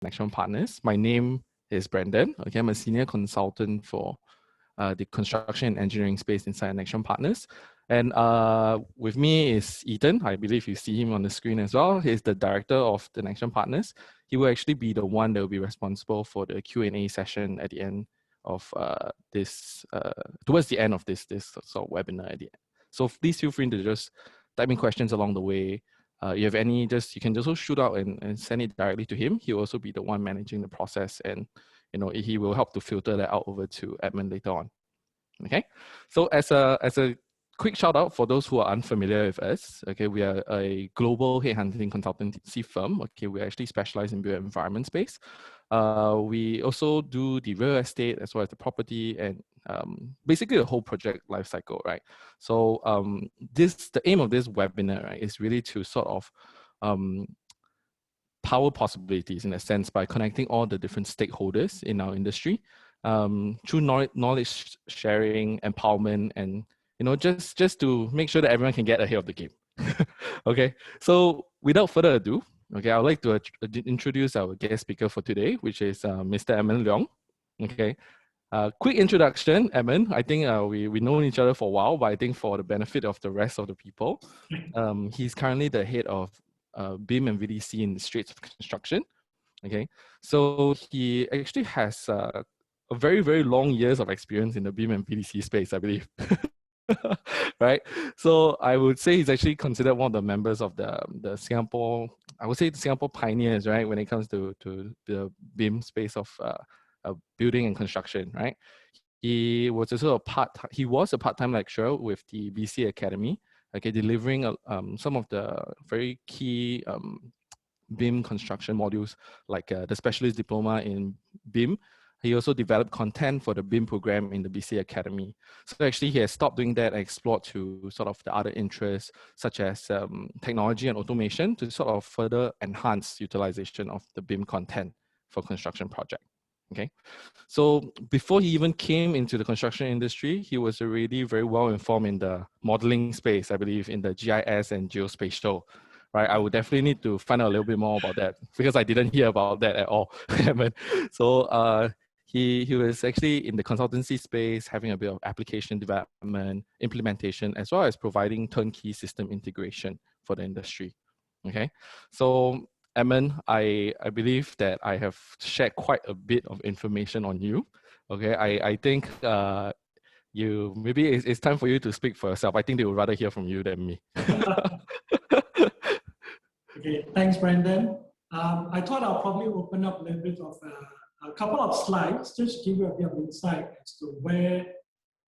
Connection Partners. My name is Brandon. Okay, I'm a senior consultant for the construction and engineering space inside Connection Partners. And with me is Ethan. I believe you see him on the screen as well. He's the director of the Connection Partners. He will actually be the one that will be responsible for the Q&A session at the end of towards the end of this sort of webinar at the end. So please feel free to just type in questions along the way. You have any, you can also shoot out and send it directly to him. He'll also be the one managing the process, and he will help to filter that out over to Edmund later on. Okay, so as a quick shout out for those who are unfamiliar with us, okay, we are a global headhunting consultancy firm. Okay, we actually specialize in built environment space. We also do the real estate as well as the property and basically the whole project life cycle, right? So the aim of this webinar, right, is really to sort of power possibilities in a sense by connecting all the different stakeholders in our industry through knowledge sharing, empowerment, and just to make sure that everyone can get ahead of the game. Okay, so without further ado, okay, I would like to introduce our guest speaker for today, which is Mr. Edmund Leong. Okay, quick introduction, Edmund. I think we've known each other for a while, but I think for the benefit of the rest of the people, he's currently the head of BIM-VDC in the Straits of construction. Okay, so he actually has a very, very long years of experience in the BIM-VDC space, I believe. Right, so I would say he's actually considered one of the members of the Singapore, I would say the Singapore pioneers, right, when it comes to the BIM space of building and construction, right? He was also a part-time lecturer with the BC Academy, okay, delivering some of the very key BIM construction modules, like the specialist diploma in BIM. He also developed content for the BIM program in the BC Academy. So actually he has stopped doing that and explored to sort of the other interests, such as technology and automation, to sort of further enhance utilization of the BIM content for construction project. Okay, so before he even came into the construction industry, he was already very well informed in the modeling space, I believe, in the GIS and geospatial. Right, I would definitely need to find out a little bit more about that because I didn't hear about that at all. So he was actually in the consultancy space, having a bit of application development, implementation, as well as providing turnkey system integration for the industry. Okay, so Edmund, I believe that I have shared quite a bit of information on you. Okay, I think maybe it's time for you to speak for yourself. I think they would rather hear from you than me. Okay, thanks, Brandon. I thought I'll probably open up a little bit of a couple of slides just to give you a bit of insight as to where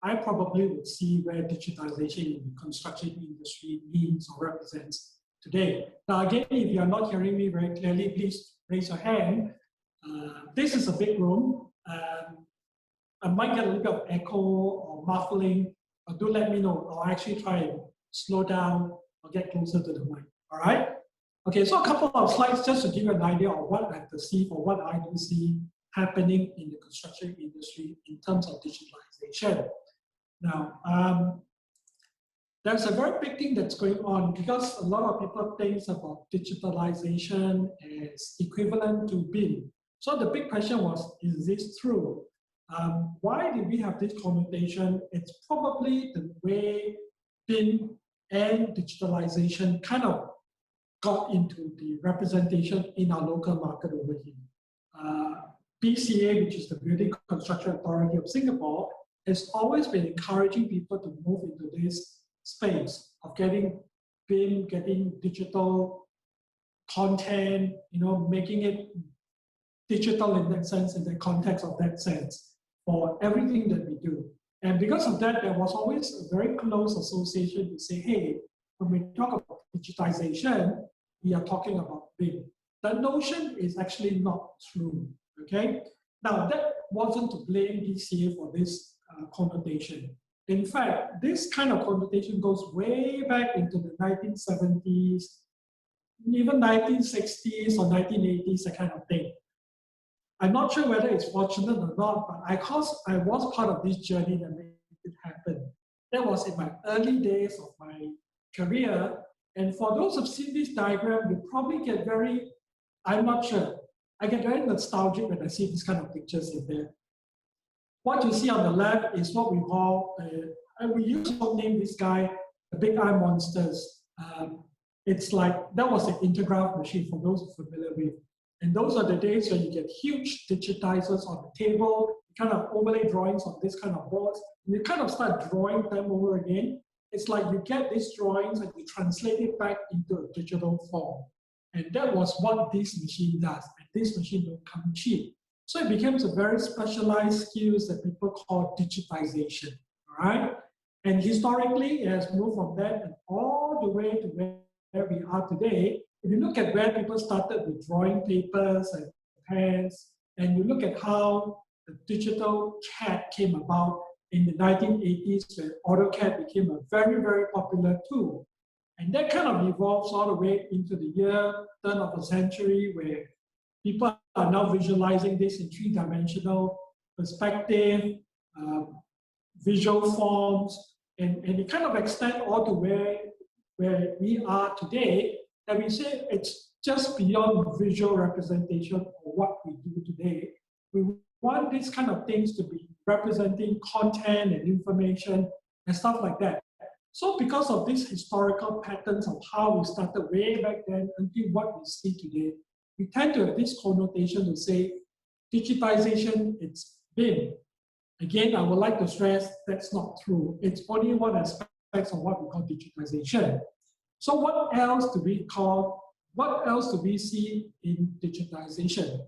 I probably would see where digitalization in the construction industry means or represents today. Now, again, if you're not hearing me very clearly, please raise your hand. This is a big room. I might get a little bit of echo or muffling, but do let me know. I'll actually try and slow down or get closer to the mic. All right? Okay, so a couple of slides just to give you an idea of what I perceive or what I do see happening in the construction industry in terms of digitalization. Now, there's a very big thing that's going on because a lot of people think about digitalization as equivalent to BIM. So the big question was, is this true? Why did we have this connotation? It's probably the way BIM and digitalization kind of got into the representation in our local market over here. BCA, which is the Building Construction Authority of Singapore, has always been encouraging people to move into this space of getting BIM, getting digital content, making it digital in that sense, in the context of that sense, for everything that we do. And because of that, there was always a very close association to say, hey, when we talk about digitization, we are talking about BIM. That notion is actually not true, okay? Now, that wasn't to blame BCA for this connotation. In fact, this kind of connotation goes way back into the 1970s, even 1960s or 1980s, that kind of thing. I'm not sure whether it's fortunate or not, but I was part of this journey that made it happen. That was in my early days of my career. And for those who've seen this diagram, you probably get very, I'm not sure. I get very nostalgic when I see these kind of pictures in there. What you see on the left is what we call, and we used to name this guy the Big Eye Monsters. It's like, that was an intergraph machine for those who are familiar with. And those are the days when you get huge digitizers on the table, you kind of overlay drawings on this kind of boards, and you kind of start drawing them over again. It's like you get these drawings and you translate it back into a digital form. And that was what this machine does. And this machine don't come cheap. So it becomes a very specialized skills that people call digitization, all right? And historically, it has moved from that and all the way to where we are today. If you look at where people started with drawing papers and pens, and you look at how the digital CAD came about in the 1980s, when AutoCAD became a very, very popular tool. And that kind of evolves all the way into the turn of the century, where people are now visualizing this in three-dimensional perspective, visual forms, and it kind of extends all to where we are today, and we say it's just beyond visual representation of what we do today. We want these kind of things to be representing content and information and stuff like that. So because of these historical patterns of how we started way back then until what we see today, we tend to have this connotation to say digitization, it's BIM. Again, I would like to stress that's not true. It's only one aspect of what we call digitization. So what else do we see in digitization?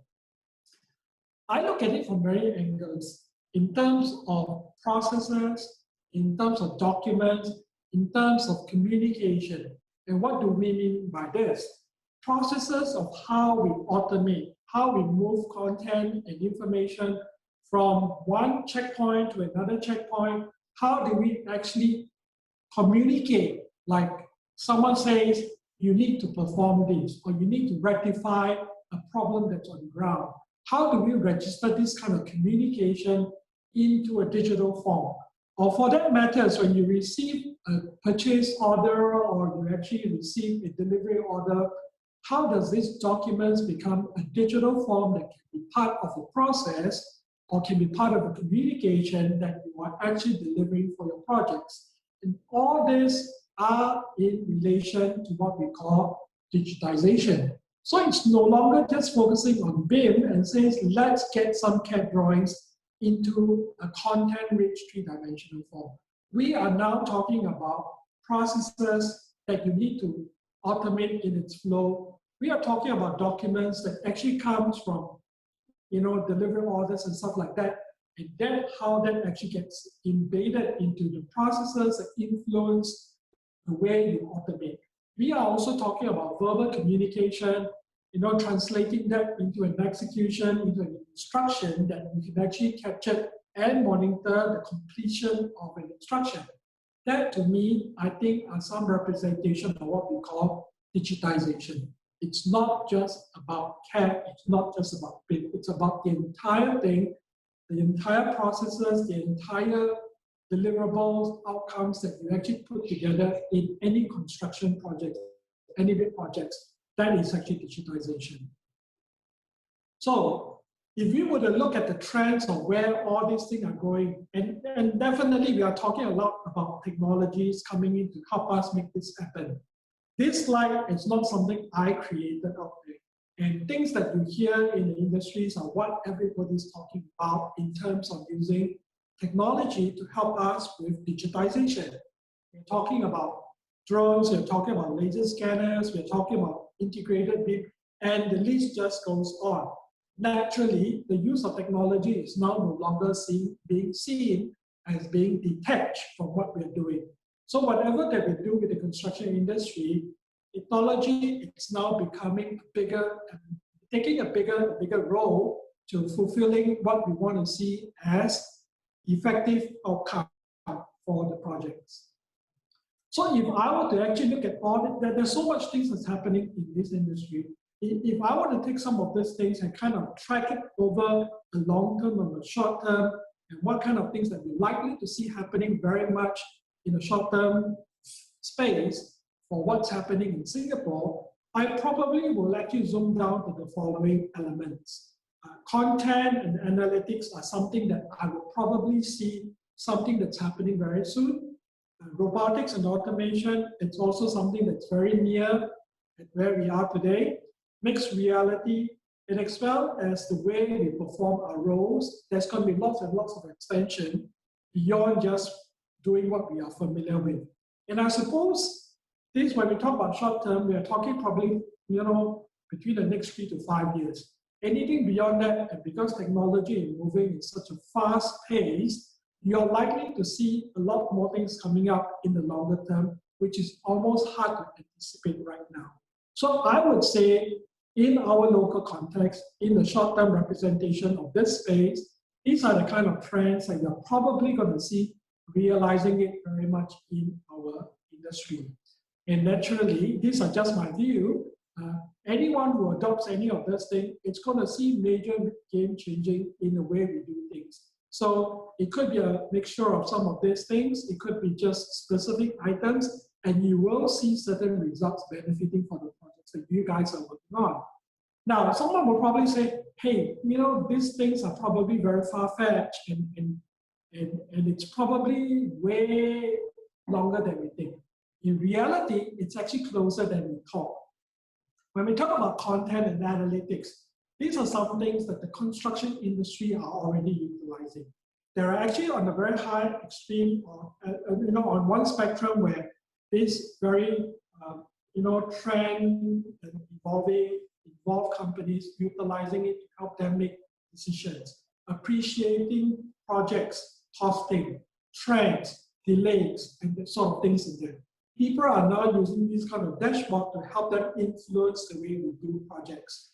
I look at it from many angles, in terms of processes, in terms of documents, in terms of communication. And what do we mean by this? Processes of how we automate, how we move content and information from one checkpoint to another checkpoint. How do we actually communicate? Like someone says, you need to perform this, or you need to rectify a problem that's on the ground. How do we register this kind of communication into a digital form? Or for that matter, when you receive a purchase order or you actually receive a delivery order, how does these documents become a digital form that can be part of the process or can be part of the communication that you are actually delivering for your projects? And all this are in relation to what we call digitization. So it's no longer just focusing on BIM and says, let's get some CAD drawings into a content-rich three-dimensional form. We are now talking about processes that you need to automate in its flow. We are talking about documents that actually comes from, delivery orders and stuff like that. And then how that actually gets embedded into the processes that influence the way you automate. We are also talking about verbal communication, translating that into an execution, into an instruction that we can actually capture and monitor the completion of an instruction. That, to me, I think are some representation of what we call digitization. It's not just about CAD, it's not just about BIM, it's about the entire thing, the entire processes, the entire deliverables, outcomes that you actually put together in any construction project, any big projects. That is actually digitization. So if we were to look at the trends of where all these things are going, and definitely we are talking a lot about technologies coming in to help us make this happen. This slide is not something I created out there. And things that you hear in the industries are what everybody's talking about in terms of using technology to help us with digitization. We're talking about drones, we're talking about laser scanners, we're talking about integrated BIM, and the list just goes on. Naturally, the use of technology is now no longer being seen as being detached from what we're doing. So whatever that we do with the construction industry, technology is now becoming bigger, taking a bigger role to fulfilling what we want to see as effective outcome for the projects. So if I were to actually look at all that, there's so much things that's happening in this industry. If I were to take some of these things and kind of track it over the long term and the short term, and what kind of things that we're likely to see happening very much in the short term space for what's happening in Singapore, I probably will actually zoom down to the following elements. Content and analytics are something that I will probably see something that's happening very soon. Robotics and automation, it's also something that's very near at where we are today. Mixed reality, and as well as the way we perform our roles, there's going to be lots and lots of extension beyond just doing what we are familiar with. And I suppose this, when we talk about short term, we are talking probably, between the next 3 to 5 years. Anything beyond that, and because technology is moving in such a fast pace, you're likely to see a lot more things coming up in the longer term, which is almost hard to anticipate right now. So I would say, in our local context, in the short-term representation of this space, these are the kind of trends that you're probably going to see realizing it very much in our industry. And naturally, these are just my view. Anyone who adopts any of this thing, it's going to see major game changing in the way we do things. So it could be a mixture of some of these things. It could be just specific items, and you will see certain results benefiting from the projects that you guys are working on. Now, someone will probably say, hey, these things are probably very far-fetched and it's probably way longer than we think. In reality, it's actually closer than we thought. When we talk about content and analytics, these are some things that the construction industry are already utilizing. They're actually on a very high extreme, on one spectrum where this very, trend and evolve companies utilizing it to help them make decisions, appreciating projects, costing, trends, delays, and the sort of things in there. People are now using this kind of dashboard to help them influence the way we do projects.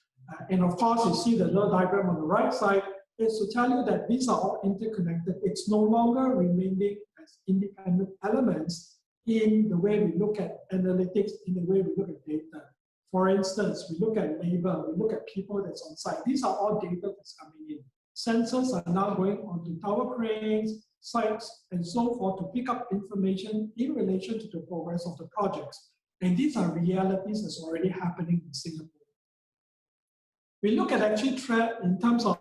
And of course, you see the little diagram on the right side is to tell you that these are all interconnected. It's no longer remaining as independent elements in the way we look at analytics, in the way we look at data. For instance, we look at labor, we look at people that's on site. These are all data that's coming in. Sensors are now going onto tower cranes, sites, and so forth to pick up information in relation to the progress of the projects. And these are realities that's already happening in Singapore. We look at actually in terms of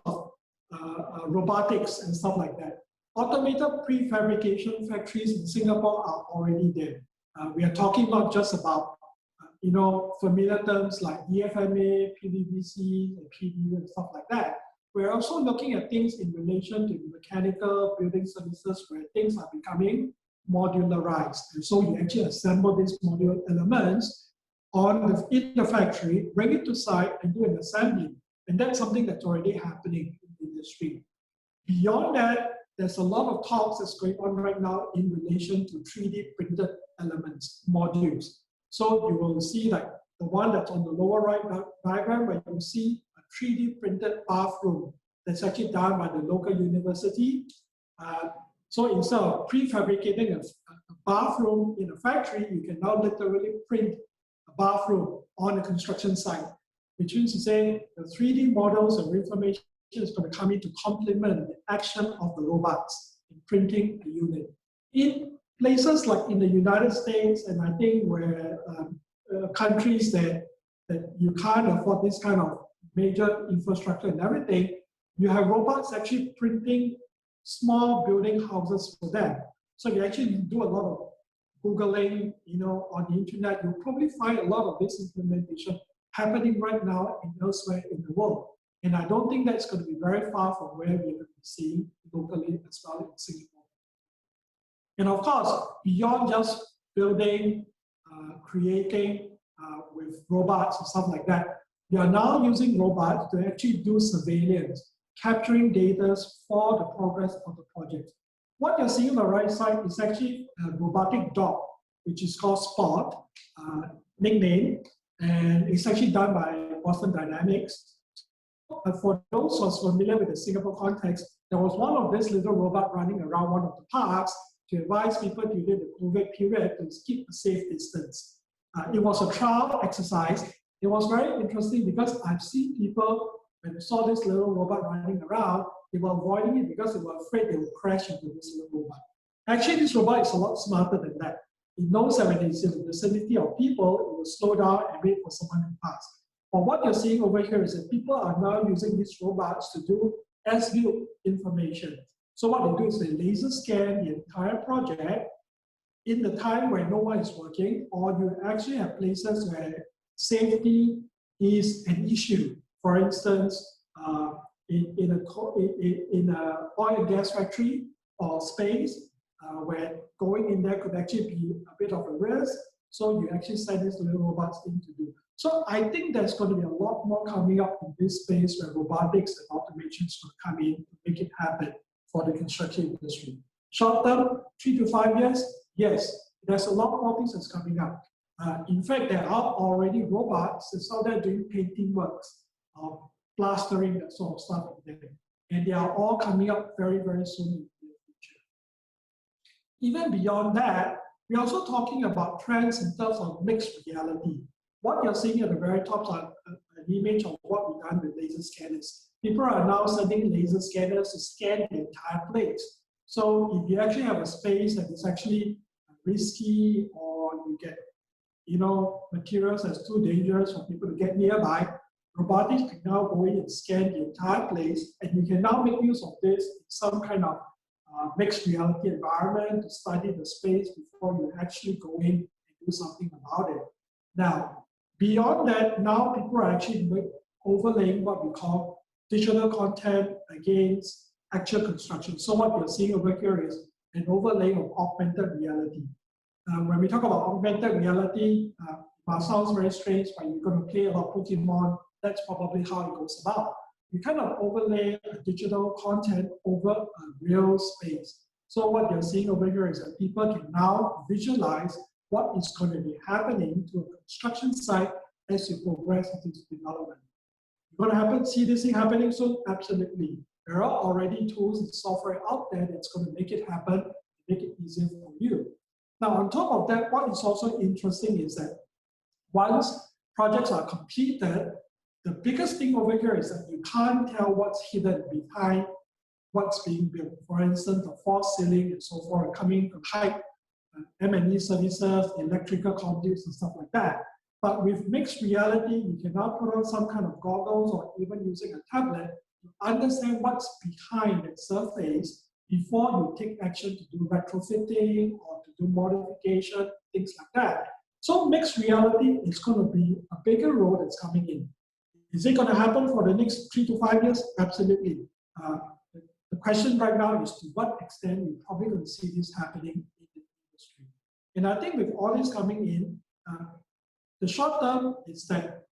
robotics and stuff like that. Automated prefabrication factories in Singapore are already there. We are talking not just about familiar terms like EFMA, BIM-VDC, and PDU and stuff like that. We're also looking at things in relation to mechanical building services where things are becoming modularized. And so you actually assemble these modular elements in the factory, bring it to site, and do an assembly. And that's something that's already happening in the industry. Beyond that, there's a lot of talks that's going on right now in relation to 3D printed elements, modules. So you will see like the one that's on the lower right diagram where you see a 3D printed bathroom that's actually done by the local university. So instead of prefabricating a bathroom in a factory, you can now literally print a bathroom on a construction site, which means to say the 3D models and information is going to come in to complement the action of the robots in printing a unit. In places like in the United States, and I think where countries that you can't afford this kind of major infrastructure and everything, you have robots actually printing small building houses for them. So you actually do a lot of Googling, on the internet, you'll probably find a lot of this implementation happening right now and elsewhere in the world. And I don't think that's going to be very far from where we're going to be seeing locally as well in Singapore. And of course, beyond just building, creating with robots and stuff like that, we are now using robots to actually do surveillance, capturing data for the progress of the project. What you're seeing on the right side is actually a robotic dog, which is called Spot, nickname, and it's actually done by Boston Dynamics. For those who are familiar with the Singapore context, there was one of this little robot running around one of the parks to advise people during the COVID period to keep a safe distance. It was a trial exercise. It was very interesting because I've seen people, when they saw this little robot running around, they were avoiding it because they were afraid they would crash into this little robot. Actually, this robot is a lot smarter than that. it knows that when it's in the vicinity of people, it will slow down and wait for someone to pass. But what you're seeing over here is that people are now using these robots to do as-built information. So what they do is they laser scan the entire project in the time where no one is working, or you actually have places where safety is an issue. For instance, in a oil and gas factory or space, where going in there could actually be a bit of a risk. So you actually send these little robots in to do. So I think there's going to be a lot more coming up in this space where robotics and automation is going to come in to make it happen for the construction industry. Short term, 3 to 5 years, yes, there's a lot more things that's coming up. In fact, there are already robots that's out there doing painting works, plastering, that sort of stuff. And they are all coming up very, very soon in the future. Even beyond that, we're also talking about trends in terms of mixed reality. What you're seeing at the very top is an image of what we've done with laser scanners. People are now sending laser scanners to scan the entire place. So if you actually have a space that is actually risky, or you get, materials that's too dangerous for people to get nearby, robotics can now go in and scan the entire place, and you can now make use of this in some kind of mixed reality environment to study the space before you actually go in and do something about it. Now, beyond that, now people are actually overlaying what we call digital content against actual construction. So what you're seeing over here is an overlay of augmented reality. When we talk about augmented reality, it sounds very strange, but you're going to play a lot of Pokemon. That's probably how it goes about. You kind of overlay digital content over a real space. So what you're seeing over here is that people can now visualize what is going to be happening to a construction site as you progress into development. You're going to see this thing happening soon? Absolutely. There are already tools and software out there that's going to make it happen, make it easier for you. Now, on top of that, what is also interesting is that once projects are completed, the biggest thing over here is that you can't tell what's hidden behind what's being built. For instance, the false ceiling and so forth coming to hide M&E services, electrical conduits, and stuff like that. But with mixed reality, you can now put on some kind of goggles or even using a tablet to understand what's behind that surface before you take action to do retrofitting or to do modification, things like that. So mixed reality is going to be a bigger role that's coming in. Is it going to happen for the next 3 to 5 years? Absolutely. The question right now is to what extent you're probably going to see this happening in the industry. And I think with all this coming in, the short term is that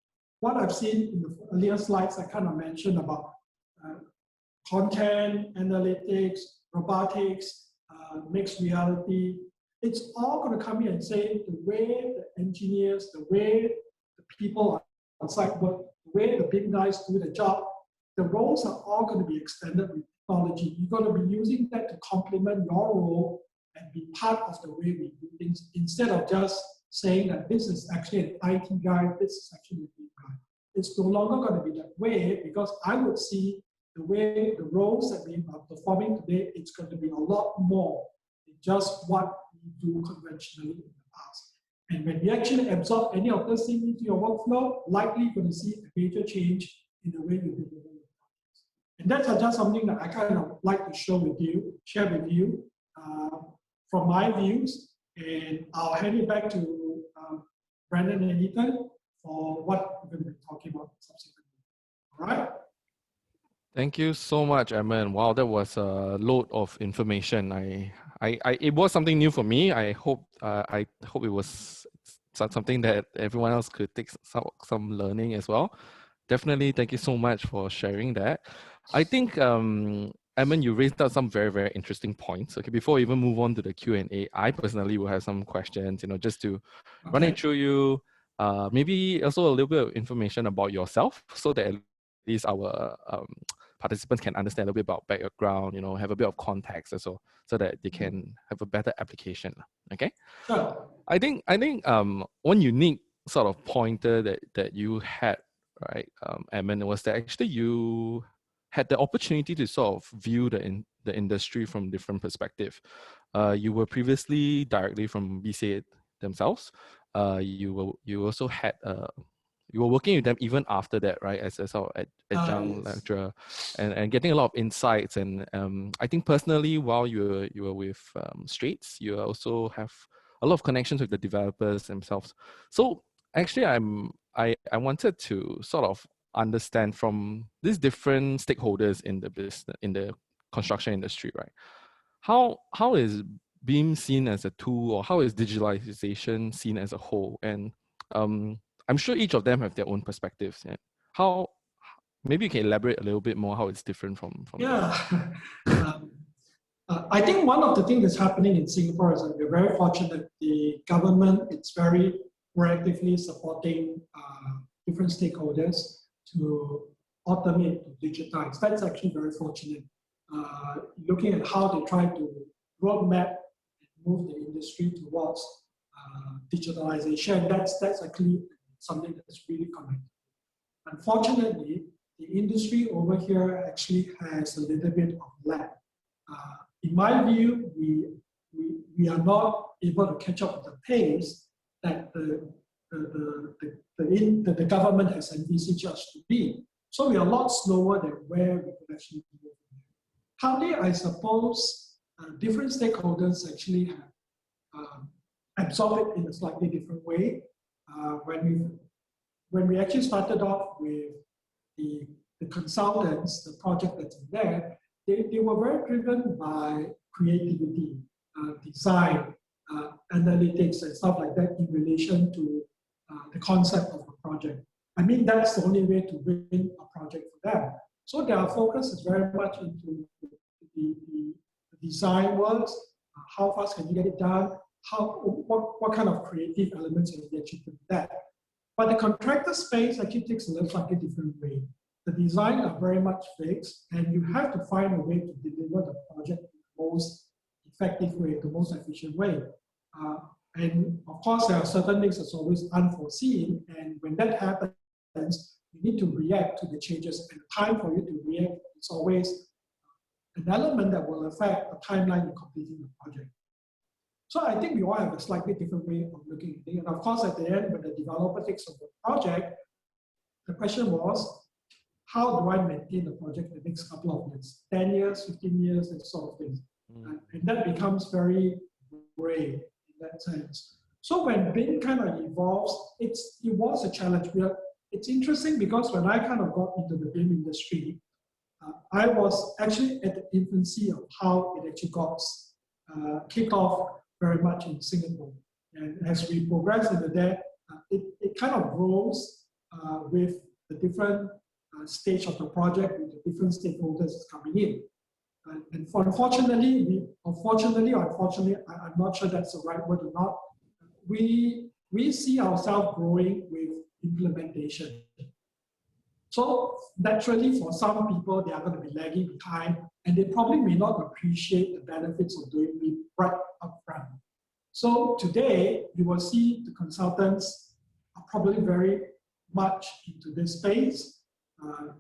what I've seen in the earlier slides, I kind of mentioned about content, analytics, robotics, mixed reality. It's all going to come in and say the way the engineers, the way the people on site work, the way the big guys do the job, the roles are all going to be extended with technology. You're going to be using that to complement your role and be part of the way we do things, instead of just saying that this is actually an IT guy, this is actually a big guy. It's no longer going to be that way, because I would see the way the roles that we are performing today, it's going to be a lot more than just what we do conventionally in the past. And when you actually absorb any of this thing into your workflow, likely you're going to see a major change in the way you deliver your projects. And that's just something that I kind of like to share with you from my views. And I'll hand it back to Brandon and Ethan for what we're going to be talking about subsequently. All right? Thank you so much, Edmund. Wow, that was a load of information. It was something new for me. I hope it was something that everyone else could take some learning as well. Definitely, thank you so much for sharing that. I think, Edmund, you raised up some very, very interesting points. Okay, before we even move on to the Q&A, I personally will have some questions, just to run it through you. Maybe also a little bit of information about yourself, so that at least our participants can understand a little bit about background, have a bit of context also, so that they can have a better application. Okay. Sure. I think one unique sort of pointer that you had, right, Edmund, was that actually you had the opportunity to sort of view the industry from different perspective. You were previously directly from BCA themselves. You also had you were working with them even after that, right? As a sort of adjunct Yes. lecturer, and getting a lot of insights. And I think personally, while you were with Straits, you also have a lot of connections with the developers themselves. So actually, I wanted to sort of understand from these different stakeholders in the business, in the construction industry, right? How is BIM seen as a tool, or how is digitalization seen as a whole? And I'm sure each of them have their own perspectives. Yeah. How, maybe you can elaborate a little bit more how it's different from them. Yeah. um, I think one of the things that's happening in Singapore is that we're very fortunate. The government is very proactively supporting different stakeholders to automate, to digitize. That's actually very fortunate. Looking at how they try to roadmap and move the industry towards digitalization, that's actually something that's really connected. Unfortunately, the industry over here actually has a little bit of lag. In my view, we are not able to catch up with the pace that the government has envisaged us to be. So we are a lot slower than where we could actually be. Partly, I suppose, different stakeholders actually have absorbed it in a slightly different way. When we actually started off with the consultants, the project that's in there, they were very driven by creativity, design, analytics, and stuff like that in relation to the concept of a project. I mean, that's the only way to win a project for them. So their focus is very much into the design works, how fast can you get it done, what kind of creative elements can you actually put in that. But the contractor space actually takes a little slightly different way. The design are very much fixed, and you have to find a way to deliver the project in the most effective way, the most efficient way. And of course, there are certain things that's always unforeseen, and when that happens, you need to react to the changes, and the time for you to react is always an element that will affect the timeline in completing the project. So I think we all have a slightly different way of looking at it. And of course, at the end, when the developer takes over the project, the question was, how do I maintain the project in the next couple of years? 10 years, 15 years, and sort of things. And that becomes very gray in that sense. So when BIM kind of evolves, it was a challenge. It's interesting because when I kind of got into the BIM industry, I was actually at the infancy of how it actually got kicked off very much in Singapore. And as we progress into that, it kind of grows with the different stage of the project, with the different stakeholders coming in. And unfortunately, unfortunately, I'm not sure that's the right word or not, we see ourselves growing with implementation. So naturally, for some people, they are going to be lagging behind, and they probably may not appreciate the benefits of doing it right up front. So today, you will see the consultants are probably very much into this space.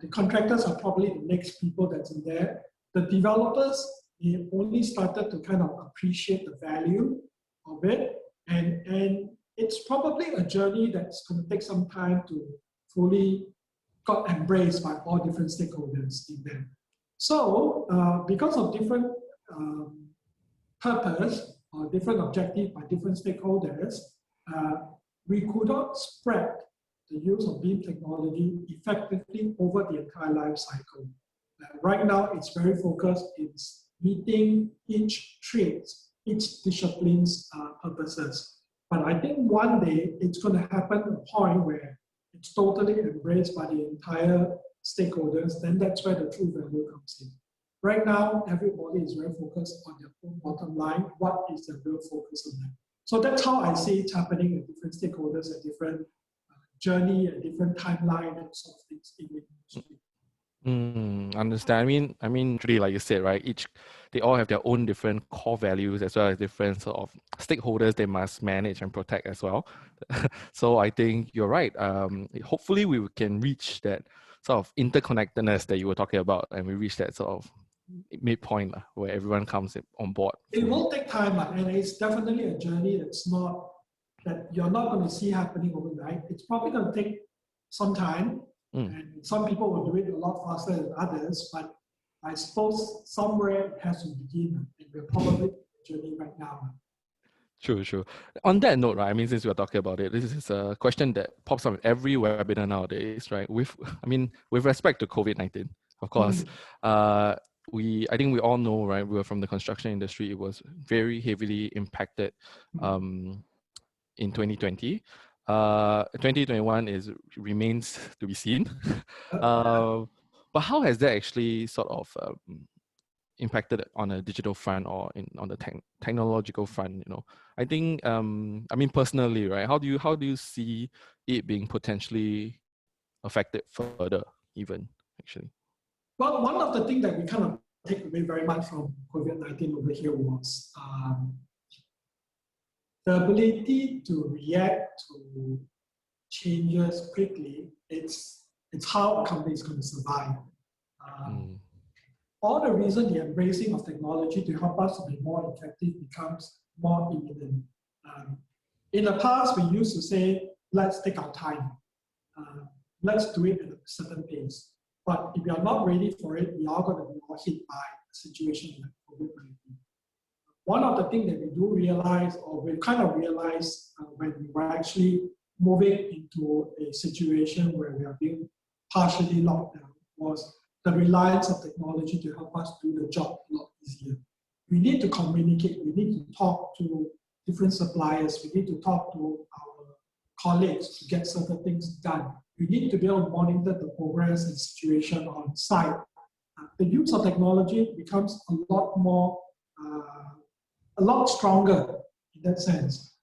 The contractors are probably the next people that's in there. The developers, they only started to kind of appreciate the value of it. And it's probably a journey that's going to take some time to fully got embraced by all different stakeholders in there. So because of different purpose or different objective by different stakeholders, we could not spread the use of BIM technology effectively over the entire life cycle. Right now, it's very focused in meeting each trade's, each discipline's purposes. But I think one day it's going to happen at a point where it's totally embraced by the entire stakeholders, then that's where the true value comes in. Right now, everybody is very focused on their own bottom line. What is the real focus on that? So that's how I see it happening at different stakeholders, at different journey, at different timeline, and sort of things in the industry. Understand. I mean, really, like you said, right? They all have their own different core values as well as different sort of stakeholders they must manage and protect as well. So I think you're right. Hopefully, we can reach that sort of interconnectedness that you were talking about, and we reach that sort of midpoint where everyone comes on board. It will take time, and it's definitely a journey that's not that you're not going to see happening overnight. It's probably going to take some time, and some people will do it a lot faster than others, but I suppose somewhere it has to begin, and we're probably on the journey right now. True. On that note, right, I mean, since we're talking about it, this is a question that pops up in every webinar nowadays, right? With respect to COVID-19, of course, I think we all know, right? We were from the construction industry. It was very heavily impacted in 2020. 2021 remains to be seen. But how has that actually sort of impacted on a digital front or on the technological front? I think I mean, personally, right, how do you see it being potentially affected further, even actually? Well, one of the things that we kind of take away very much from COVID-19 over here was the ability to react to changes quickly. It's how a company is going to survive. All the reason the embracing of technology to help us to be more effective becomes more imminent. In the past, we used to say, let's take our time. Let's do it at a certain pace. But if we are not ready for it, we are going to be more hit by a situation like COVID-19. One of the things that we do realize, or we kind of realized when we were actually moving into a situation where we are being partially locked down, was the reliance of technology to help us do the job a lot easier. We need to communicate, we need to talk to different suppliers, we need to talk to our colleagues to get certain things done. We need to be able to monitor the progress and situation on site. The use of technology becomes a lot stronger in that sense.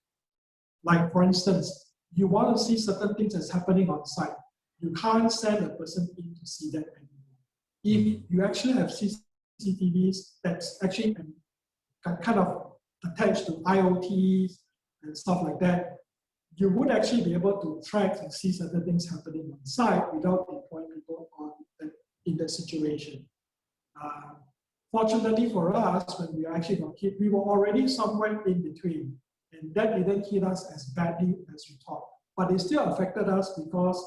Like, for instance, you want to see certain things that's happening on site. You can't send a person in to see that anymore. If you actually have CCTVs that's actually kind of attached to IoTs and stuff like that, you would actually be able to track and see certain things happening on site without deploying people in that situation. Fortunately for us, when we actually got hit, we were already somewhere in between, and that didn't hit us as badly as we thought. But it still affected us because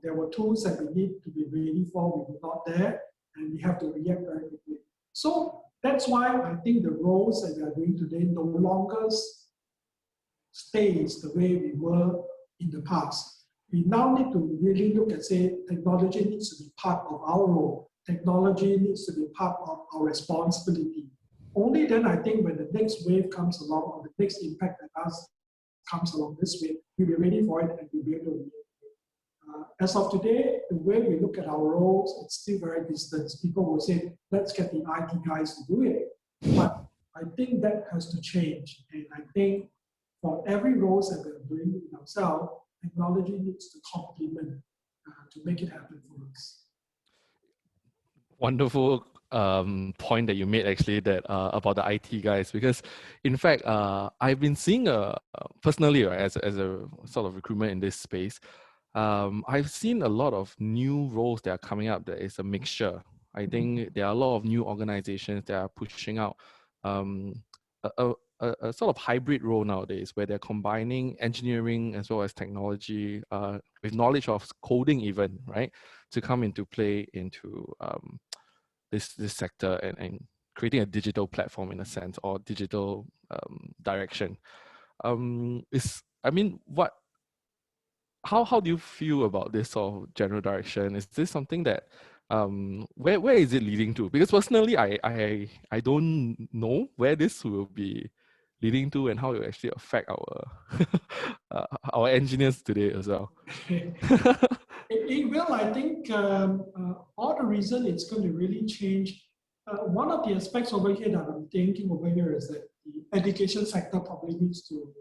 there were tools that we need to be ready for, we were not there, and we have to react very quickly. So that's why I think the roles that we are doing today no longer stays the way we were in the past. We now need to really look and say technology needs to be part of our role. Technology needs to be part of our responsibility. Only then, I think, when the next wave comes along, or the next impact that comes along this way, we'll be ready for it and we'll be able to react. As of today, the way we look at our roles, it's still very distant. People will say, let's get the IT guys to do it. But I think that has to change. And I think for every role that we're doing in ourselves, technology needs to complement to make it happen for us. Wonderful point that you made, actually, that about the IT guys, because in fact I've been seeing personally, right, as a sort of recruitment in this space, I've seen a lot of new roles that are coming up that is a mixture. I think there are a lot of new organizations that are pushing out a sort of hybrid role nowadays, where they're combining engineering as well as technology with knowledge of coding even, right, to come into play into this sector and creating a digital platform in a sense, or digital direction. How do you feel about this sort of general direction? Is this something that where is it leading to? Because personally, I don't know where this will be leading to and how it will actually affect our our engineers today as well. It will, I think, all the reason it's going to really change. One of the aspects over here that I'm thinking over here is that the education sector probably needs to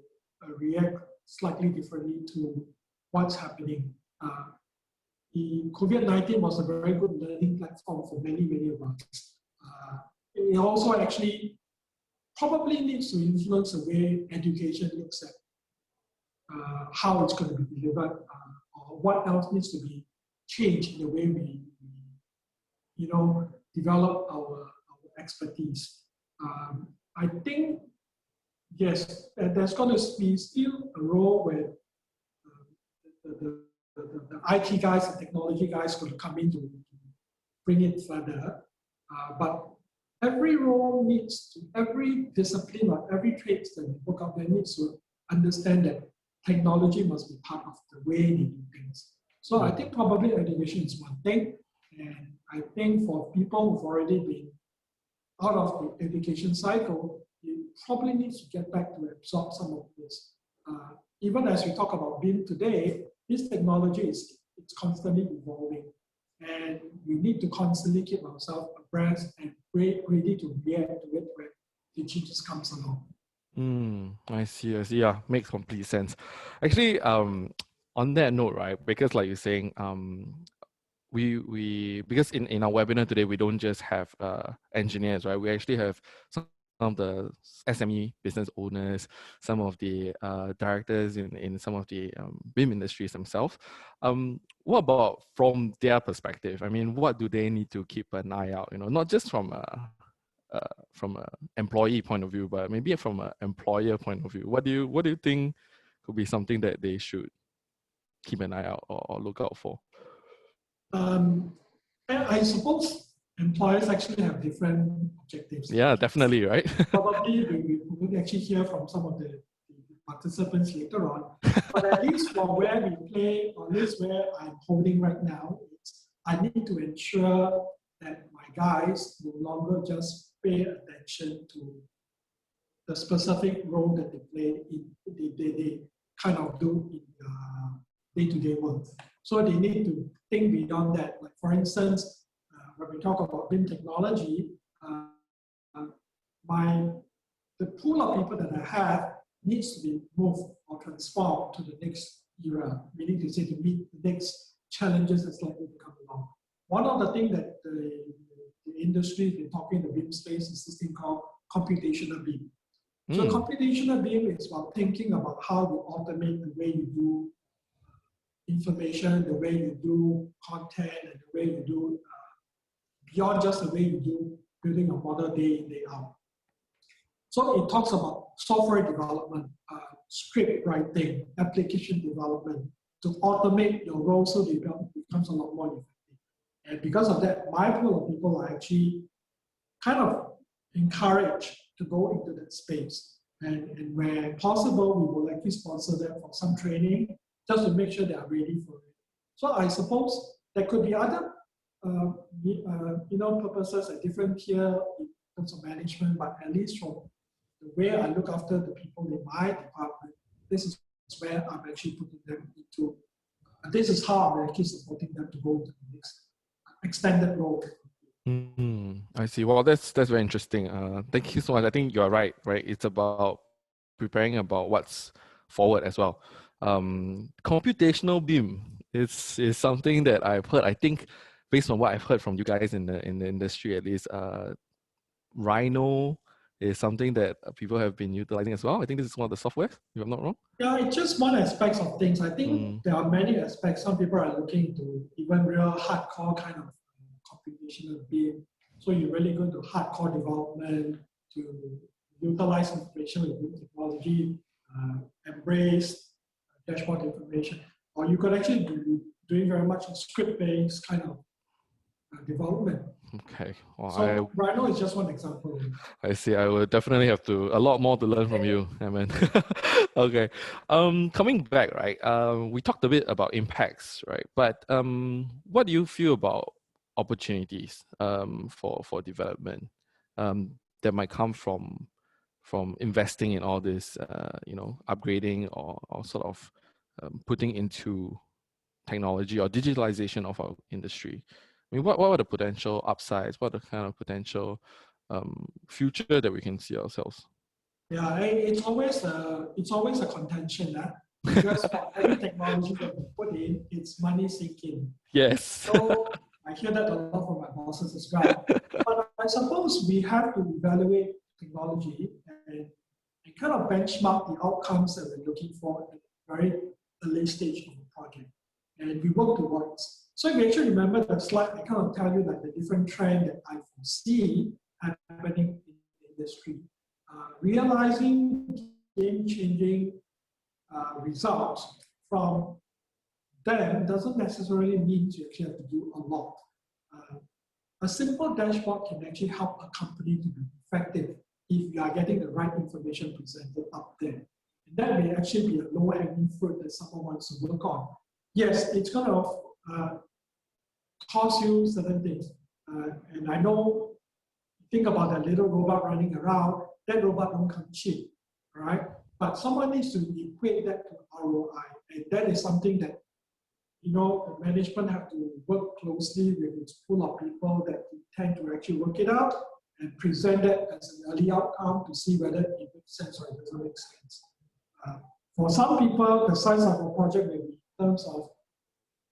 react slightly differently to what's happening. The COVID-19 was a very good learning platform for many, many of us. It also actually probably needs to influence the way education looks at how it's going to be delivered, or what else needs to be changed in the way we develop our expertise. I think yes, there's going to be still a role where the IT guys and technology guys going to come in to bring it further. But every role needs to, every discipline or every trade that we look up there needs to understand that technology must be part of the way they do things. So I think probably education is one thing. And I think for people who've already been out of the education cycle, you probably need to get back to absorb some of this. Even as we talk about BIM today, this technology is it's constantly evolving. And we need to constantly keep ourselves abreast and ready to react to it when the changes comes along. I see. Yeah, makes complete sense. Actually, on that note, right, because like you're saying, we because in our webinar today, we don't just have engineers, right? We actually have some of the SME business owners, some of the directors in some of the BIM industries themselves. What about from their perspective? I mean, what do they need to keep an eye out? You know, not just from an employee point of view, but maybe from an employer point of view. What do you think could be something that they should keep an eye out or look out for? I suppose employers actually have different objectives. Yeah, definitely, right? Probably we will actually hear from some of the participants later on. But at least for where we play, or at least where I'm holding right now, it's I need to ensure that my guys no longer just pay attention to the specific role that they play in, they kind of do in day-to-day work. So they need to think beyond that. Like for instance, when we talk about BIM technology, the pool of people that I have needs to be moved or transformed to the next era, meaning to say to meet the next challenges that's likely to come along. One of the things that the industry has been talking in the BIM space is this thing called computational BIM. So computational BIM is about thinking about how to automate the way you do information, the way you do content, and the way you do beyond just the way you do building a model day in, day out. So it talks about software development, script writing, application development to automate your role so it becomes a lot more effective. And because of that, my pool of people are actually kind of encouraged to go into that space. And where possible, we will actually sponsor them for some training just to make sure they are ready for it. So I suppose there could be other purposes at different tier in terms of management, but at least from the way I look after the people in my department, this is where I'm actually putting them into. And this is how I'm actually supporting them to go to the next extended role. I see. Well, that's very interesting. Thank you so much. I think you're right. It's about preparing about what's forward as well. Computational BIM is something that I've heard. I think based on what I've heard from you guys in the industry, at least, Rhino is something that people have been utilizing as well. I think this is one of the softwares, if I'm not wrong. Yeah, it's just one aspect of things. I think there are many aspects. Some people are looking to even real hardcore kind of computational BIM. So you're really going to hardcore development to utilize information with new technology, embrace dashboard information, or you could actually be doing very much a script-based kind of development. Okay. Well, so Rhino is just one example. I see. I will definitely have a lot more to learn from you, Edmund. Okay. Coming back, right? We talked a bit about impacts, right? But what do you feel about opportunities for development that might come from investing in all this, upgrading or sort of putting into technology or digitalization of our industry? I mean, what are the potential upsides? What are the kind of potential future that we can see ourselves? Yeah, it's always a contention, because for every technology that we put in, it's money sinking. Yes. So I hear that a lot from my bosses as well. But I suppose we have to evaluate technology and kind of benchmark the outcomes that we're looking for at a very early stage of the project. And we work towards. So if you actually remember the slide, I kind of tell you like the different trend that I foresee happening in the industry. Realizing game-changing results from them doesn't necessarily mean you actually have to do a lot. A simple dashboard can actually help a company to be effective if you are getting the right information presented up there. And that may actually be a low-hanging fruit that someone wants to work on. Yes, it's going to cost you certain things. And I know, think about that little robot running around, that robot don't come cheap, right? But someone needs to equate that to ROI. And that is something that, you know, the management have to work closely with its pool of people that tend to actually work it out and present that as an early outcome to see whether it makes sense or it doesn't make sense. For some people, the size of a project may be in terms of,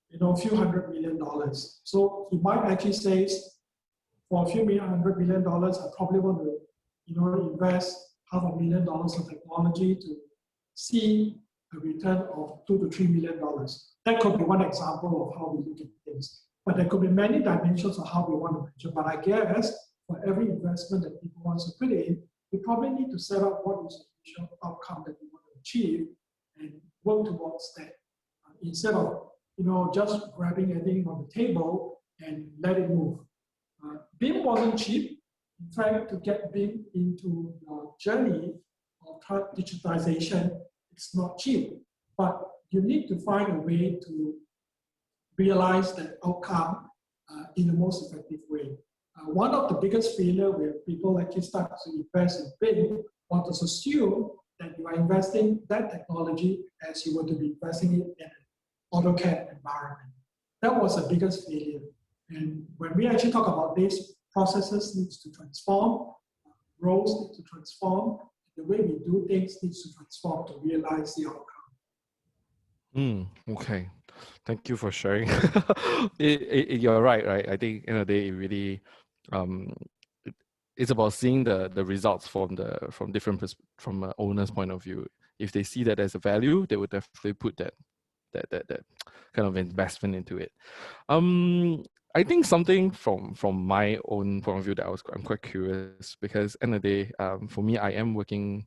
you know, a few $100 million. So he might actually say, for a few $100 million, I probably want to, you know, invest $500,000 of technology to see a return of $2 to $3 million. That could be one example of how we look at things. But there could be many dimensions of how we want to measure. But I guess for every investment that people want to put in, we probably need to set up what is the initial outcome that we want to achieve and work towards that. Instead of, you know, just grabbing anything on the table and let it move. BIM wasn't cheap. In fact, to get BIM into your journey of digitization, it's not cheap. But you need to find a way to realize that outcome in the most effective way. One of the biggest failures where people actually start to invest in BIM was to assume that you are investing that technology as you were to be investing it in an AutoCAD environment. That was the biggest failure. And when we actually talk about this, processes needs to transform, roles need to transform, the way we do things needs to transform to realize the outcome. Okay, thank you for sharing. You're right? I think in a day it really, it's about seeing the results from from an owner's point of view. If they see that as a value, they would definitely put that kind of investment into it. I think something from my own point of view that I'm quite curious, because end of the day, for me, I am working.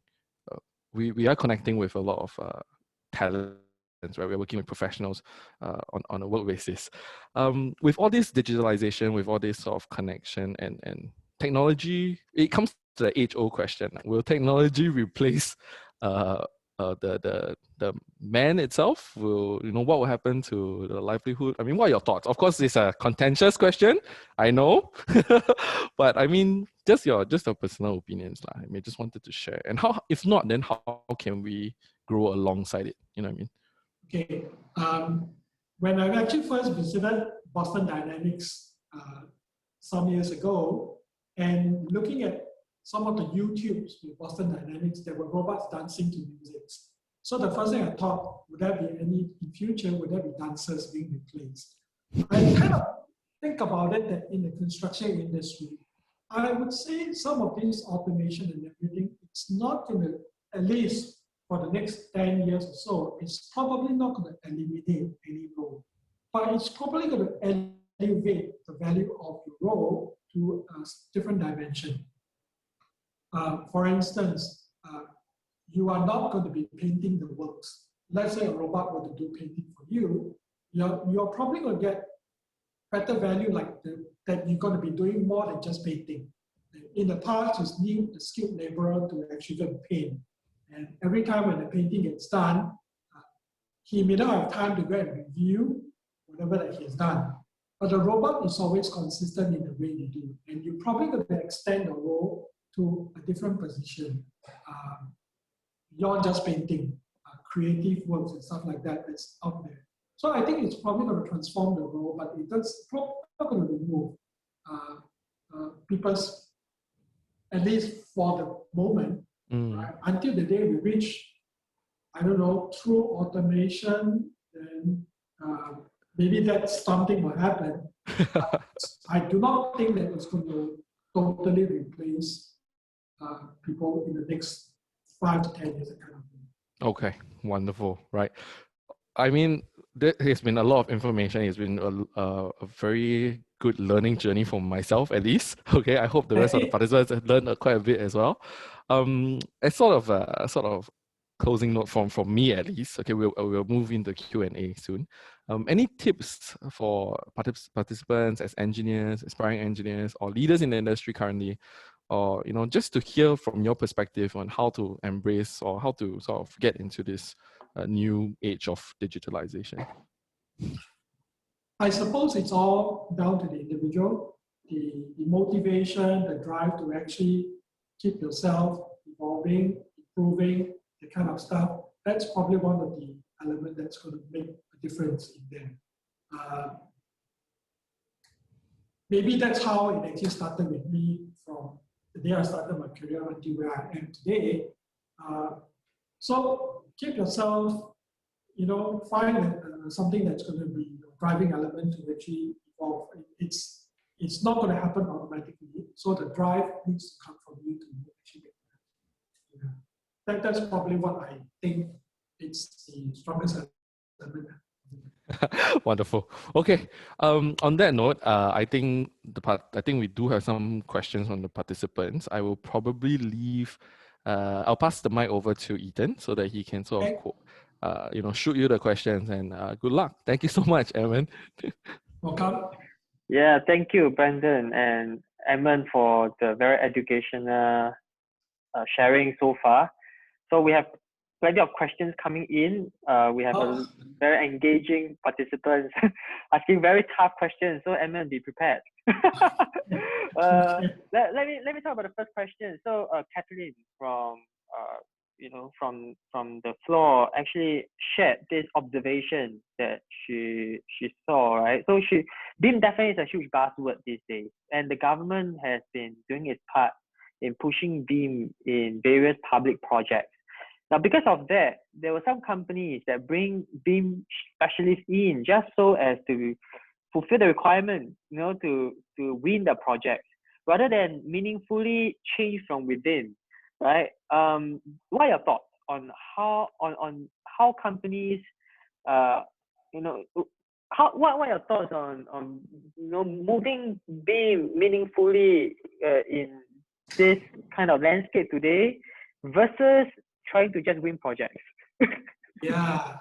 We are connecting with a lot of talent. Right, we're working with professionals on a work basis. With all this digitalization, with all this sort of connection and technology, it comes to the age-old question: will technology replace the man itself? Will, you know, what will happen to the livelihood? I mean, what are your thoughts? Of course, it's a contentious question, I know, but I mean, just your personal opinions, lah. I mean, just wanted to share. And how, if not, then how can we grow alongside it? You know what I mean? Okay. When I actually first visited Boston Dynamics some years ago, and looking at some of the YouTubes with Boston Dynamics, there were robots dancing to music. So the first thing I thought, would there be any, in future, would there be dancers being replaced? I kind of think about it that in the construction industry, I would say some of this automation and everything, it's not going to, at least for the next 10 years or so, it's probably not going to eliminate any role, but it's probably going to elevate the value of your role to a different dimension. For instance, you are not going to be painting the works. Let's say a robot were to do painting for you, you're probably going to get better value like that you're going to be doing more than just painting. In the past, you need a skilled laborer to actually go and paint. And every time when the painting gets done, he may not have time to go and review whatever that he has done. But the robot is always consistent in the way they do. And you're probably going to extend the role to a different position beyond just painting, creative works and stuff like that that's out there. So I think it's probably going to transform the role, but it's probably not going to remove people's, at least for the moment, right? Until the day we reach, I don't know, true automation, then maybe that's something will happen. I do not think that it's going to totally replace people in the next 5 to 10 years. Kind of thing. Okay, wonderful. Right. I mean, there has been a lot of information. It's been a very good learning journey for myself, at least. Okay, I hope the rest of the participants have learned quite a bit as well. As sort of closing note from me at least. Okay, we'll move into Q&A soon. Any tips for participants as engineers, aspiring engineers, or leaders in the industry currently, or just to hear from your perspective on how to embrace or how to sort of get into this new age of digitalization? I suppose it's all down to the individual, the motivation, the drive to actually keep yourself evolving, improving, the kind of stuff. That's probably one of the elements that's going to make a difference in them. Maybe that's how it actually started with me from the day I started my career until where I am today. So keep yourself, find something that's going to be a driving element to actually evolve. It's not going to happen automatically. So the drive needs to come from you to actually make that. That's probably what I think it's the strongest element. Wonderful. Okay. On that note, I think we do have some questions from the participants. I will probably leave. I'll pass the mic over to Ethan so that he can sort of shoot you the questions, and good luck. Thank you so much, Edmund. Welcome. Yeah, thank you, Brandon and Edmund, for the very educational sharing so far. So we have plenty of questions coming in. We have a very engaging participants asking very tough questions. So Edmund, be prepared. Let me talk about the first question. So Kathleen from the floor actually shared this observation that she saw, right? So BIM definitely is a huge buzzword these days, and the government has been doing its part in pushing BIM in various public projects. Now, because of that, there were some companies that bring BIM specialists in just so as to fulfill the requirement, to win the project, rather than meaningfully change from within, right? What are your thoughts on how companies, what are your thoughts on moving BIM meaningfully in this kind of landscape today versus trying to just win projects? Yeah,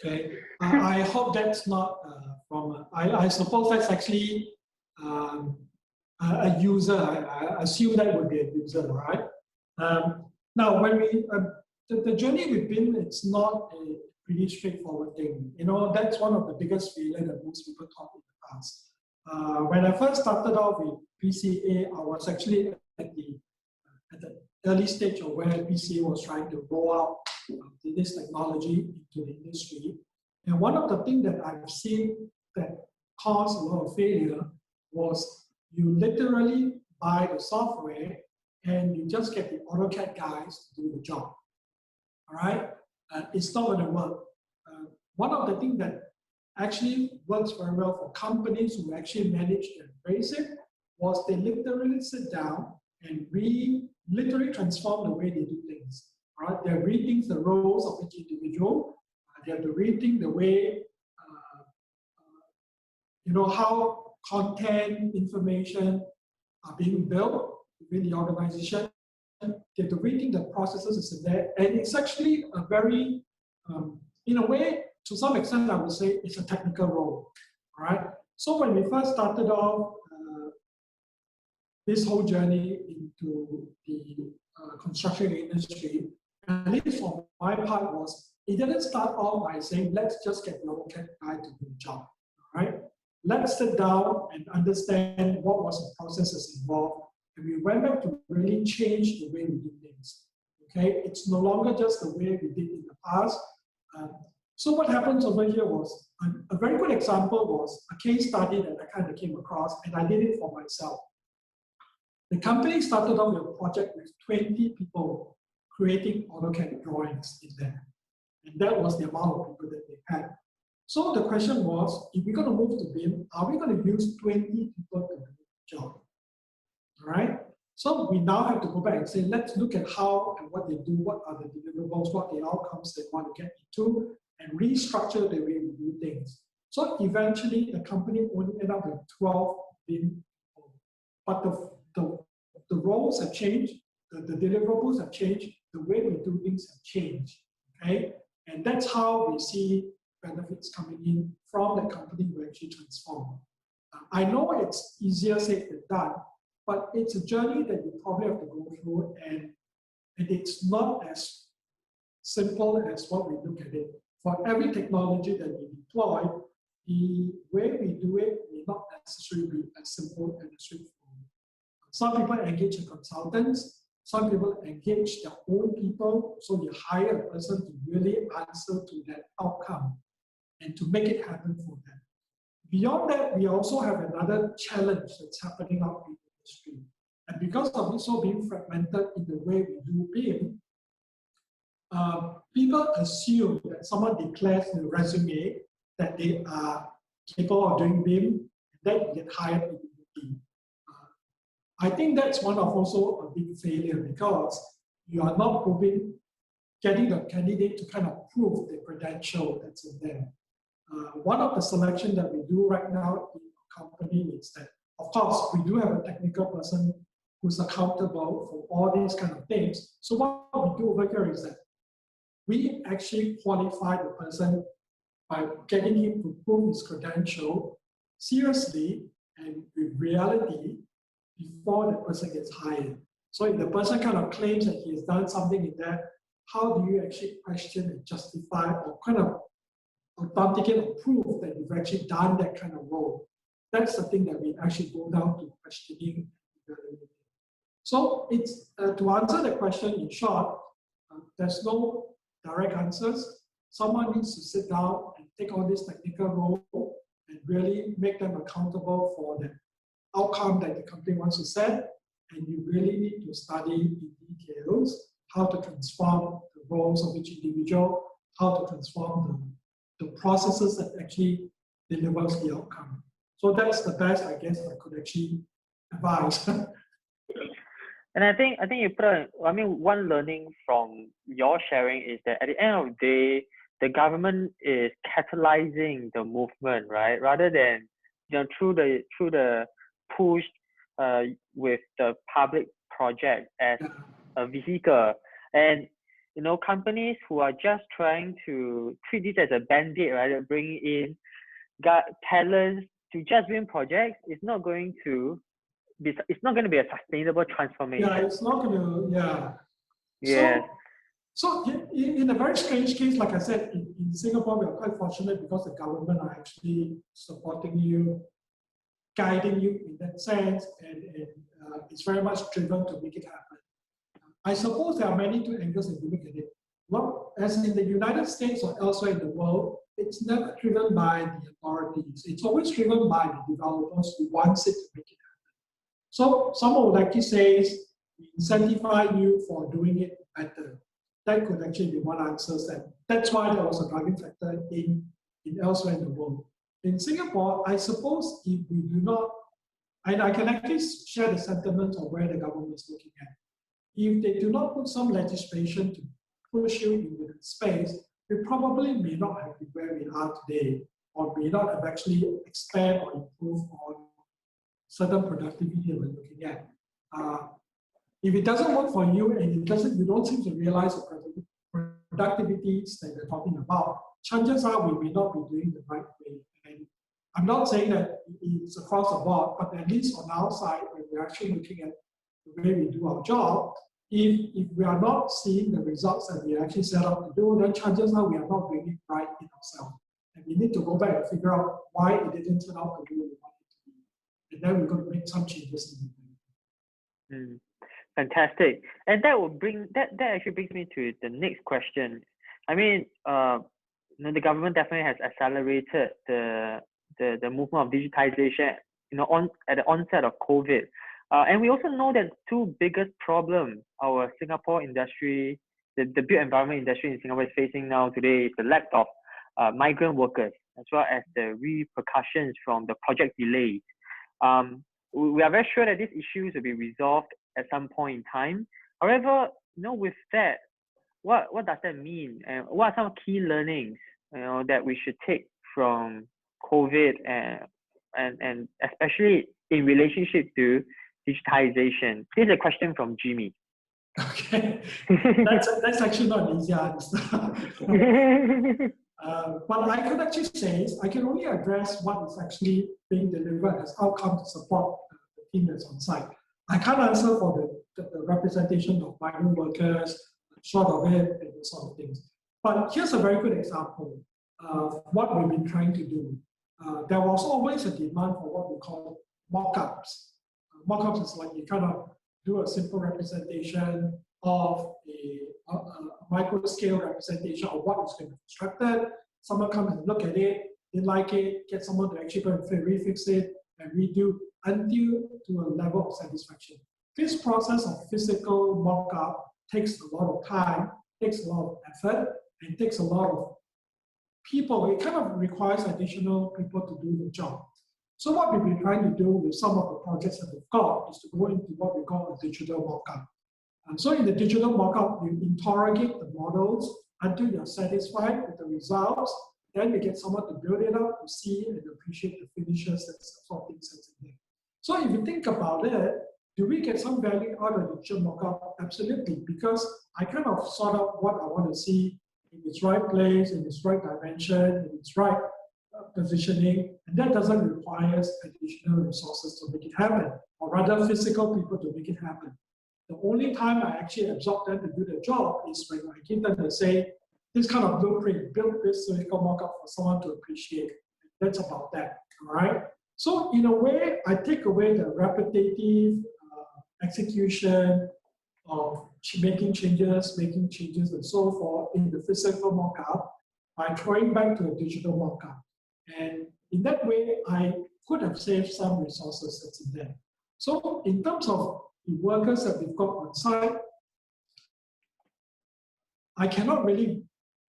okay. I hope that's not I suppose that's actually a user. I assume that would be a user, right? Now, when the journey with BIM, it's not a pretty straightforward thing. That's one of the biggest failures that most people thought in the past. When I first started off with PCA, I was actually at the early stage of where PCA was trying to roll out this technology into the industry. And one of the things that I've seen that caused a lot of failure was you literally buy the software and you just get the AutoCAD guys to do the job. All right? It's not going to work. One of the things that actually works very well for companies who actually manage to embrace it was they literally sit down and literally transform the way they do things. Right? They rethink the roles of each individual. They have to rethink the way, how content, information are being built within the organization. They have to rethink the processes in there. And it's actually a very, in a way, to some extent, I would say it's a technical role. All right? So when we first started off this whole journey into the construction industry, at least for my part, was it didn't start off by saying, let's just get the AutoCAD guy to do the job. All right? Let's sit down and understand what was the processes involved. And we went back to really change the way we do things. Okay? It's no longer just the way we did in the past. So what happens over here was, a very good example was a case study that I kind of came across, and I did it for myself. The company started off with a project with 20 people creating AutoCAD drawings in there. And that was the amount of people that they had. So the question was, if we're going to move to BIM, are we going to use 20 people to do the job? All right? So we now have to go back and say, let's look at how and what they do, what are the deliverables, what the outcomes they want to get into, and restructure the way we do things. So eventually, the company only ended up with 12 BIM people. But the roles have changed, the deliverables have changed, the way we do things have changed. okay? And that's how we see benefits coming in from the company we actually transform. I know it's easier said than done, but it's a journey that you probably have to go through, and it's not as simple as what we look at it. For every technology that we deploy, the way we do it may not necessarily be as simple and as straightforward. Some people engage consultants, some people engage their own people, so you hire a person to really answer to that outcome and to make it happen for them. Beyond that, we also have another challenge that's happening out in the industry. And because of it so being fragmented in the way we do BIM, people assume that someone declares in the resume that they are capable of doing BIM, and then you get hired immediately. I think that's one of also a big failure, because you are not getting the candidate to kind of prove the credential that's in them. One of the selections that we do right now in our company is that, of course, we do have a technical person who's accountable for all these kind of things. So what we do over here is that we actually qualify the person by getting him to prove his credential seriously and with reality before the person gets hired. So if the person kind of claims that he has done something in there, how do you actually question and justify or kind of authenticate or prove that you've actually done that kind of role? That's the thing that we actually go down to questioning and evaluating. So it's to answer the question in short, there's no direct answers. Someone needs to sit down and take on this technical role and really make them accountable for the outcome that the company wants to set. And you really need to study in details how to transform the roles of each individual, how to transform the processes that actually delivers the outcome. So that's the best, I guess, I could actually advise. And I think you put one learning from your sharing is that at the end of the day, the government is catalyzing the movement, right? Rather than through the push with the public project as a vehicle. And companies who are just trying to treat this as a band-aid, right? Bringing in talents to just win projects is not going to be a sustainable transformation. Yeah, it's not going to, yeah. Yeah. So in a very strange case, like I said, in Singapore, we are quite fortunate because the government are actually supporting you, guiding you in that sense, and it's very much driven to make it happen. I suppose there are many two angles if you look at it. Well, as in the United States or elsewhere in the world, it's never driven by the authorities. It's always driven by the developers who wants it to make it happen. So someone would actually say, we incentivize you for doing it better. That could actually be one answer. That's why there was a driving factor in elsewhere in the world. In Singapore, I suppose if we do not, and I can actually share the sentiment of where the government is looking at. If they do not put some legislation to push you into that space, we probably may not have been where we are today, or may not have actually expand or improve on certain productivity that we're looking at. If it doesn't work for you and you don't seem to realize the productivities that we're talking about, chances are we may not be doing the right way. And I'm not saying that it's across the board, but at least on our side, when we're actually looking at the way we do our job, if we are not seeing the results that we actually set out to do, then chances are we are not doing it right in ourselves. And we need to go back and figure out why it didn't turn out to be what we wanted it to be. And then we're going to make some changes in it. Fantastic. And that actually brings me to the next question. I mean, the government definitely has accelerated the movement of digitization, at the onset of COVID. And we also know that two biggest problems our Singapore industry, the built environment industry in Singapore is facing now today is the lack of migrant workers, as well as the repercussions from the project delays. We are very sure that these issues will be resolved at some point in time. However, with that, what does that mean? And what are some key learnings, that we should take from COVID and especially in relationship to digitization? Here's a question from Jimmy. Okay, that's actually not an easy answer. But I could actually say I can only address what is actually being delivered as outcome to support the team that's on site. I can't answer for the representation of migrant workers, short of it, and those sort of things. But here's a very good example of what we've been trying to do. There was always a demand for what we call mock-ups. Mock-ups is like you kind of do a simple representation of a micro-scale representation of what is going to be constructed. Someone comes and look at it, they like it, get someone to actually go and refix it and redo until to a level of satisfaction. This process of physical mock-up takes a lot of time, takes a lot of effort, and takes a lot of people. It kind of requires additional people to do the job. So what we've been trying to do with some of the projects that we've got is to go into what we call a digital mock-up. And so in the digital mock-up, you interrogate the models until you're satisfied with the results. Then we get someone to build it up to see and appreciate the finishes and sort of things that's in there. So if you think about it, do we get some value out of the digital mock-up? Absolutely, because I kind of sort out what I want to see in its right place, in its right dimension, in its right positioning, and that doesn't require additional resources to make it happen, or rather physical people to make it happen. The only time I actually absorb them to do the job is when I give them to say, this kind of blueprint, build this physical mock-up for someone to appreciate. That's about that, all right? So in a way, I take away the repetitive execution of making changes, and so forth in the physical mock-up by throwing back to a digital mock-up. And in that way, I could have saved some resources that's in there. So in terms of the workers that we've got on site, I cannot really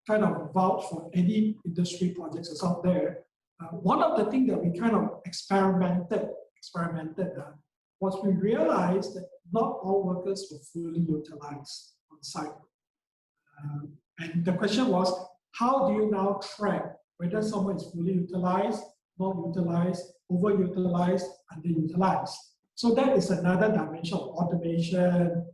kind of vouch for any industry projects that's out there. One of the things that we kind of experimented was we realized that not all workers were fully utilized on site. And the question was, how do you now track whether someone is fully utilized, not utilized, overutilized, underutilized? So that is another dimension of automation,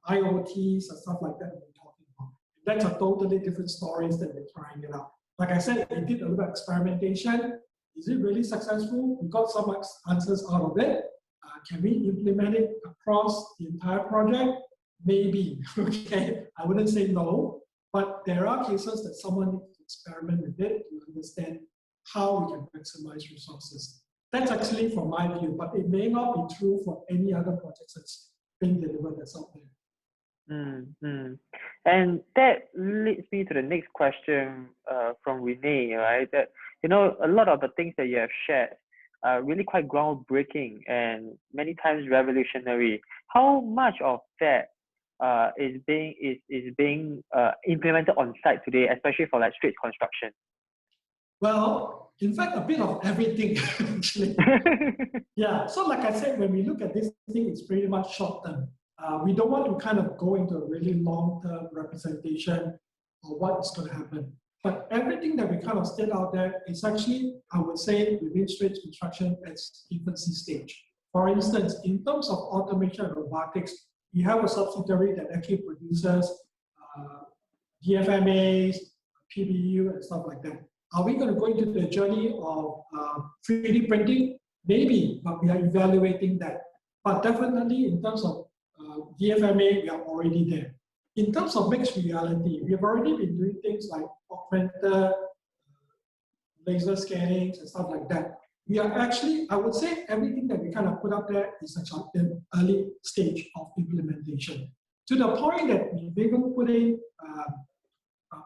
IoTs, and stuff like that we're talking about. That's a totally different stories that we're trying it out. Like I said, we did a little experimentation. Is it really successful? We got some answers out of it. Can we implement it across the entire project? Maybe, okay? I wouldn't say no, but there are cases that someone needs to experiment with it to understand how we can maximize resources. That's actually from my view, but it may not be true for any other projects that's being delivered that's out there. And that leads me to the next question from Renee, right? That, you know, a lot of the things that you have shared are really quite groundbreaking and many times revolutionary. How much of that is being implemented on site today, especially for like Straits construction? Well, in fact, a bit of everything, actually. Yeah, so like I said, when we look at this thing, it's pretty much short term. We don't want to kind of go into a really long-term representation of what's going to happen. But everything that we kind of state out there is actually, I would say, within Straits construction at infancy stage. For instance, in terms of automation and robotics, we have a subsidiary that actually produces DFMAs, PBU, and stuff like that. Are we going to go into the journey of 3D printing? Maybe, but we are evaluating that. But definitely in terms of DFMA, we are already there. In terms of mixed reality, we have already been doing things like augmented laser scannings and stuff like that. We are actually, I would say, everything that we kind of put up there is actually in early stage of implementation. To the point that we've even put in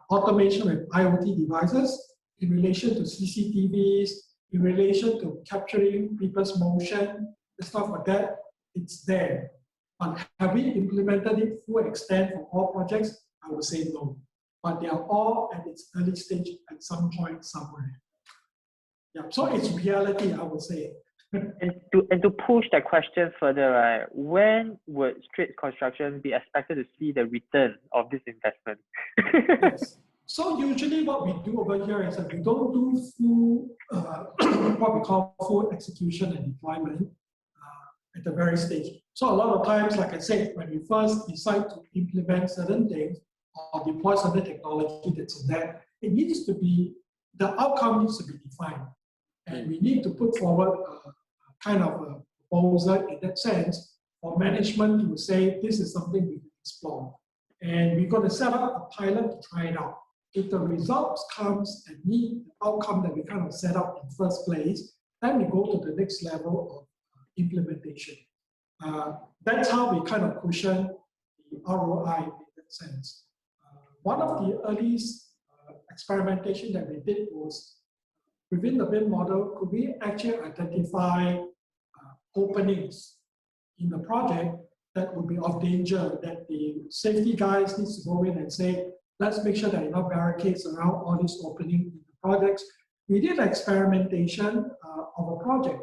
automation with IoT devices in relation to CCTVs, in relation to capturing people's motion, and stuff like that. It's there. But have we implemented it full extent for all projects? I would say no. But they are all at its early stage at some point somewhere. Yeah, so it's reality, I would say. And to push that question further, right, when would Straits construction be expected to see the return of this investment? Yes. So usually what we do over here is that we don't do full, what we call full execution and deployment. at the very stage. So a lot of times, like I said, when we first decide to implement certain things or deploy certain technology that's in there, it needs to be, the outcome needs to be defined. And we need to put forward a kind of a proposal in that sense for management to say, this is something we can explore. And we're going to set up a pilot to try it out. If the results comes and meet the outcome that we kind of set up in the first place, then we go to the next level of implementation. That's how we kind of cushion the ROI in that sense. One of the earliest experimentation that we did was within the BIM model, could we actually identify openings in the project that would be of danger, that the safety guys needs to go in and say, let's make sure there are enough barricades around all these openings in the projects. We did experimentation of a project,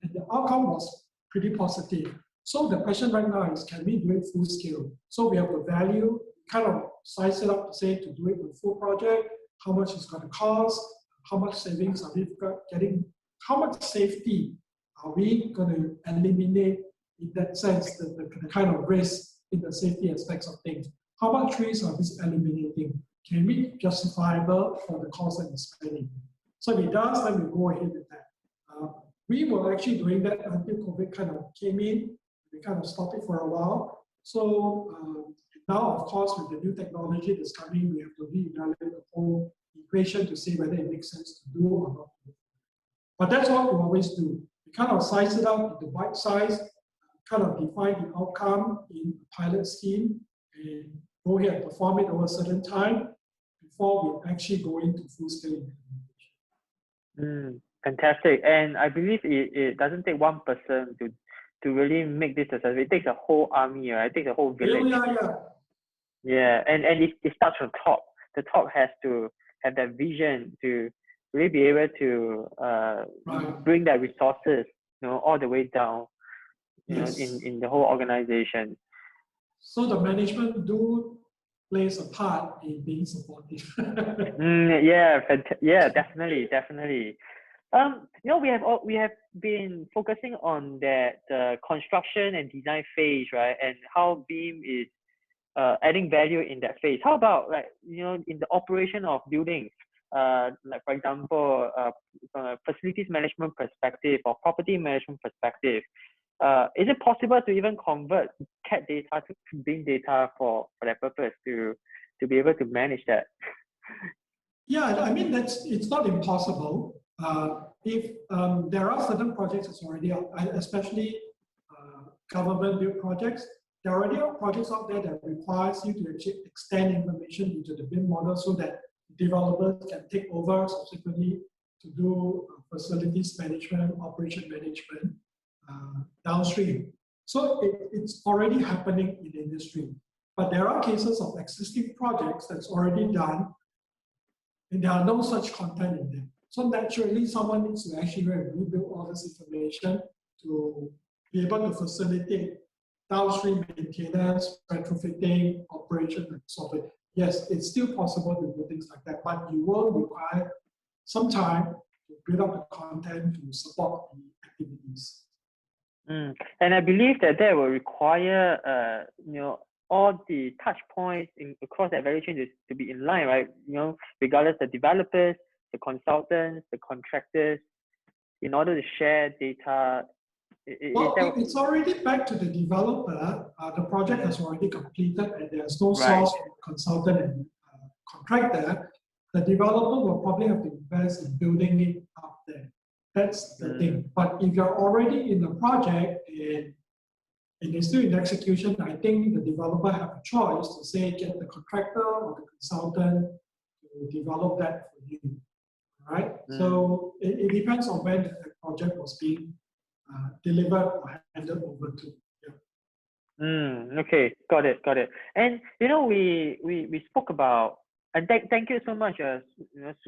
and the outcome was pretty positive. So the question right now is, can we do it full scale? So we have the value, kind of size it up to say to do it with full project, how much it's going to cost, how much savings are we getting, how much safety are we going to eliminate in that sense, the kind of risk in the safety aspects of things. How much risk are we eliminating? Can we justifiable for the cost that we're spending? So if it does, then we go ahead with that. We were actually doing that until COVID kind of came in. We kind of stopped it for a while. So now, of course, with the new technology that's coming, we have to reevaluate the whole equation to see whether it makes sense to do or not. But that's what we always do. We kind of size it out into bite size, kind of define the outcome in the pilot scheme, and go ahead and perform it over a certain time before we actually go into full-scale implementation. Fantastic. And I believe it doesn't take one person to really make this successful. It takes a whole army, right? It takes a whole village. Yeah, and it starts from top. The top has to have that vision to really be able to bring that resources, all the way down, in the whole organization. So the management plays a part in being supportive. Yeah, definitely. We have been focusing on that construction and design phase, right? And how BIM is adding value in that phase. How about in the operation of buildings? Like for example, from a facilities management perspective or property management perspective, is it possible to even convert CAD data to BIM data for that purpose to be able to manage that? Yeah, I mean it's not impossible. If there are certain projects that's already out, especially government built projects, there are already projects out there that requires you to actually extend information into the BIM model so that developers can take over subsequently to do facilities management, operation management downstream. So it's already happening in the industry. But there are cases of existing projects that's already done, and there are no such content in them. So naturally, someone needs to actually rebuild all this information to be able to facilitate downstream maintenance, retrofitting, operation, and so forth. Yes, it's still possible to do things like that, but you will require some time to build up the content to support the activities. And I believe that will require, all the touch points across that value chain to be in line, right? Regardless the developers, the consultants, the contractors, in order to share data. It's already back to the developer. The project has already completed, and there's no source for consultant and contractor. The developer will probably have to invest in building it up there. That's the thing. But if you're already in the project and it's still in execution, I think the developer have a choice to say, get the contractor or the consultant to develop that for you, right? So it depends on when the project was being delivered or handed over to. Okay, got it. And we spoke about, and thank you so much,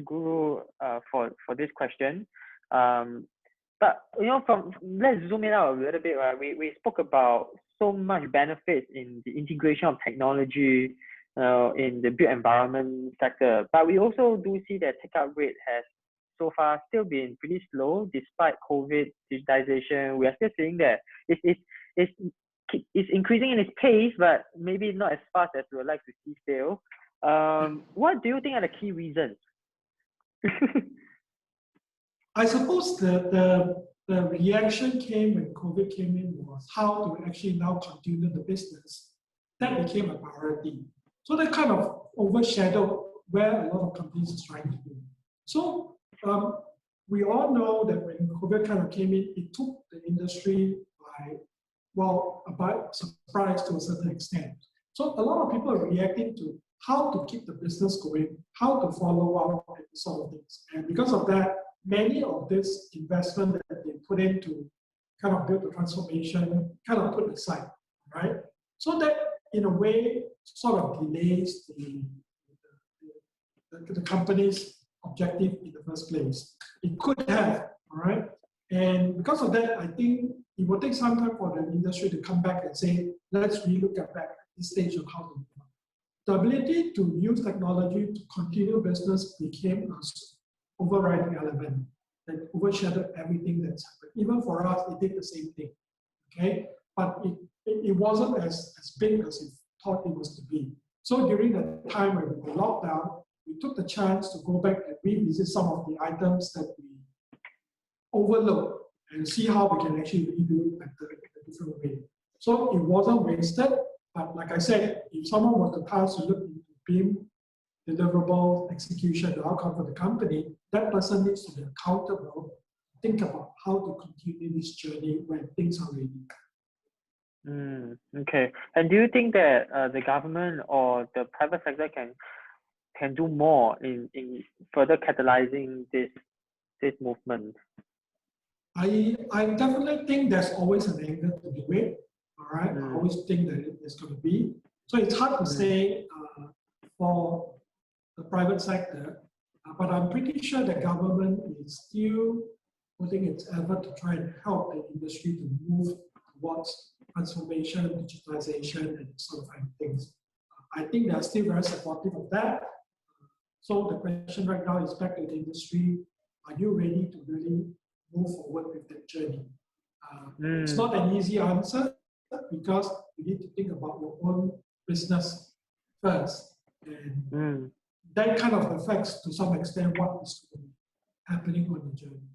Suguru, for this question. But let's zoom it out a little bit, right? We spoke about so much benefits in the integration of technology in the built environment sector, but we also do see that take-up rate has so far still been pretty slow despite COVID digitization. We are still seeing that it's increasing in its pace, but maybe not as fast as we would like to see still. What do you think are the key reasons? I suppose the reaction came when COVID came in was how to actually now continue the business. That became a priority. So that kind of overshadowed where a lot of companies are trying to do. So we all know that when COVID kind of came in, it took the industry by surprise to a certain extent. So a lot of people are reacting to how to keep the business going, how to follow up and sort of things. And because of that, many of this investment that they put into kind of build the transformation, kind of put aside, right? So that in a way sort of delays the company's objective in the first place. It could have, all right? And because of that, I think it will take some time for the industry to come back and say, let's relook at back at this stage of how to do it. The ability to use technology to continue business became an overriding element that overshadowed everything that's happened. Even for us, it did the same thing, okay? But it wasn't as big as it thought it was to be. So during the time when we were locked down, we took the chance to go back and revisit some of the items that we overlooked and see how we can actually redo it better in a different way. So it wasn't wasted, but like I said, if someone was to task to look into BIM, deliverable, execution, the outcome for the company, that person needs to be accountable, think about how to continue this journey when things are ready. Okay. And do you think that the government or the private sector can do more in further catalyzing this movement? I definitely think there's always an angle to do it. All right, I always think that there's going to be. So it's hard to say for the private sector, but I'm pretty sure the government is still putting its effort to try and help the industry to move towards transformation, digitalization, and sort of things. I think they are still very supportive of that. So the question right now is back to the industry: are you ready to really move forward with that journey? It's not an easy answer because you need to think about your own business first, and that kind of affects to some extent what is happening on the journey.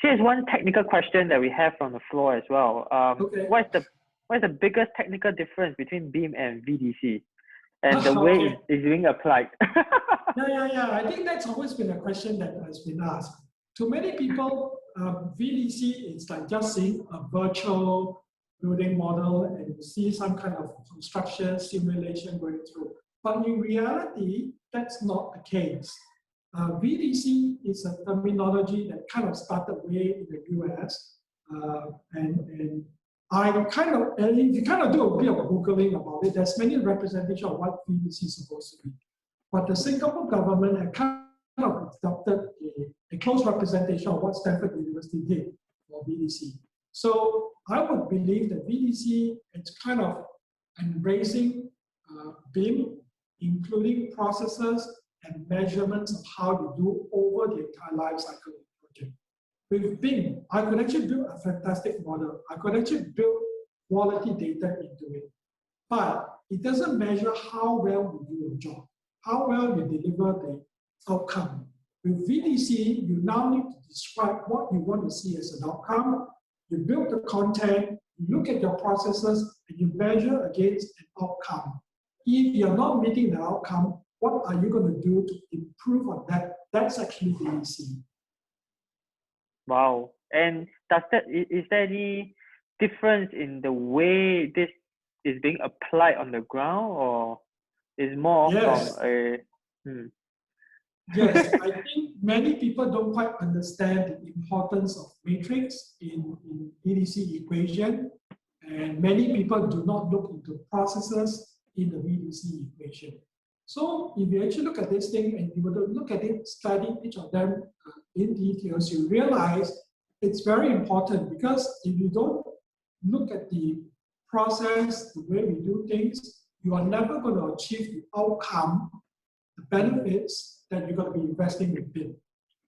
Here's one technical question that we have from the floor as well. Okay. What is the biggest technical difference between BIM and VDC, and the way it's being applied? Yeah. I think that's always been a question that has been asked. To many people, VDC is like just seeing a virtual building model and you see some kind of construction simulation going through. But in reality, that's not the case. VDC is a terminology that kind of started way in the US. And I kind of, if you kind of do a bit of Googling about it, there's many representations of what VDC is supposed to be. But the Singapore government had kind of adopted a close representation of what Stanford University did for VDC. So I would believe that VDC is kind of embracing BIM, including processes and measurements of how you do over the entire life cycle of the project. With BIM, I could actually build a fantastic model. I could actually build quality data into it. But it doesn't measure how well you do your job, how well you deliver the outcome. With VDC, you now need to describe what you want to see as an outcome. You build the content, you look at your processes, and you measure against an outcome. If you're not meeting the outcome, what are you going to do to improve on that? That's actually VDC. Wow. And is there any difference in the way this is being applied on the ground, or is more from a... Yes, I think many people don't quite understand the importance of matrix in VDC equation, and many people do not look into processes in the VDC equation. So if you actually look at this thing and you were to look at it, study each of them in details, you realize it's very important, because if you don't look at the process, the way we do things, you are never going to achieve the outcome, the benefits that you're going to be investing in BIM.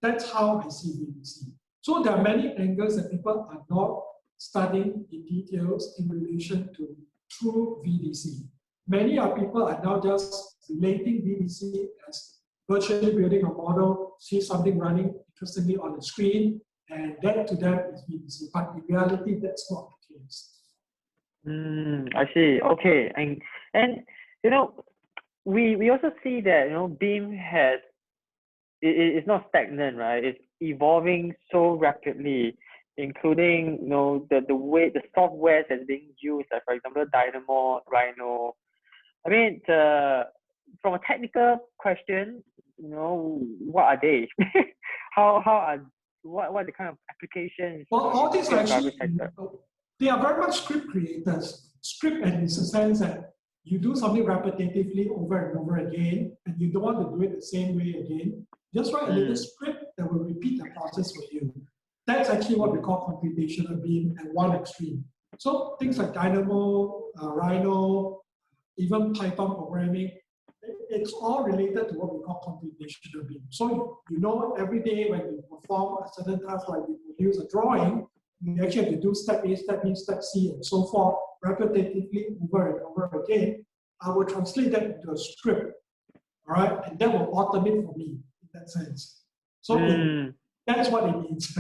That's how I see VDC. So there are many angles that people are not studying in details in relation to true VDC. Many people are now just relating VDC as virtually building a model, see something running interestingly on the screen, and that to them is VDC. But in reality, that's not the case. I see. Okay, and you know, we also see that BIM it's not stagnant, right? It's evolving so rapidly, including the way the software that's being used, like for example Dynamo, Rhino. I mean, from a technical question, what are they? what are the kind of applications? Well, all these actually, they are very much script creators. Script, and in the sense that you do something repetitively over and over again, and you don't want to do it the same way again. Just write a little script that will repeat the process for you. That's actually what we call computational BIM at one extreme. So things like Dynamo, Rhino, even Python programming, it's all related to what we call computational BIM. So every day when you perform a certain task, like you produce a drawing, you actually have to do step A, step B, step C, and so forth, repetitively over and over again. I will translate that into a script, all right? And that will automate for me in that sense. So that's what it means.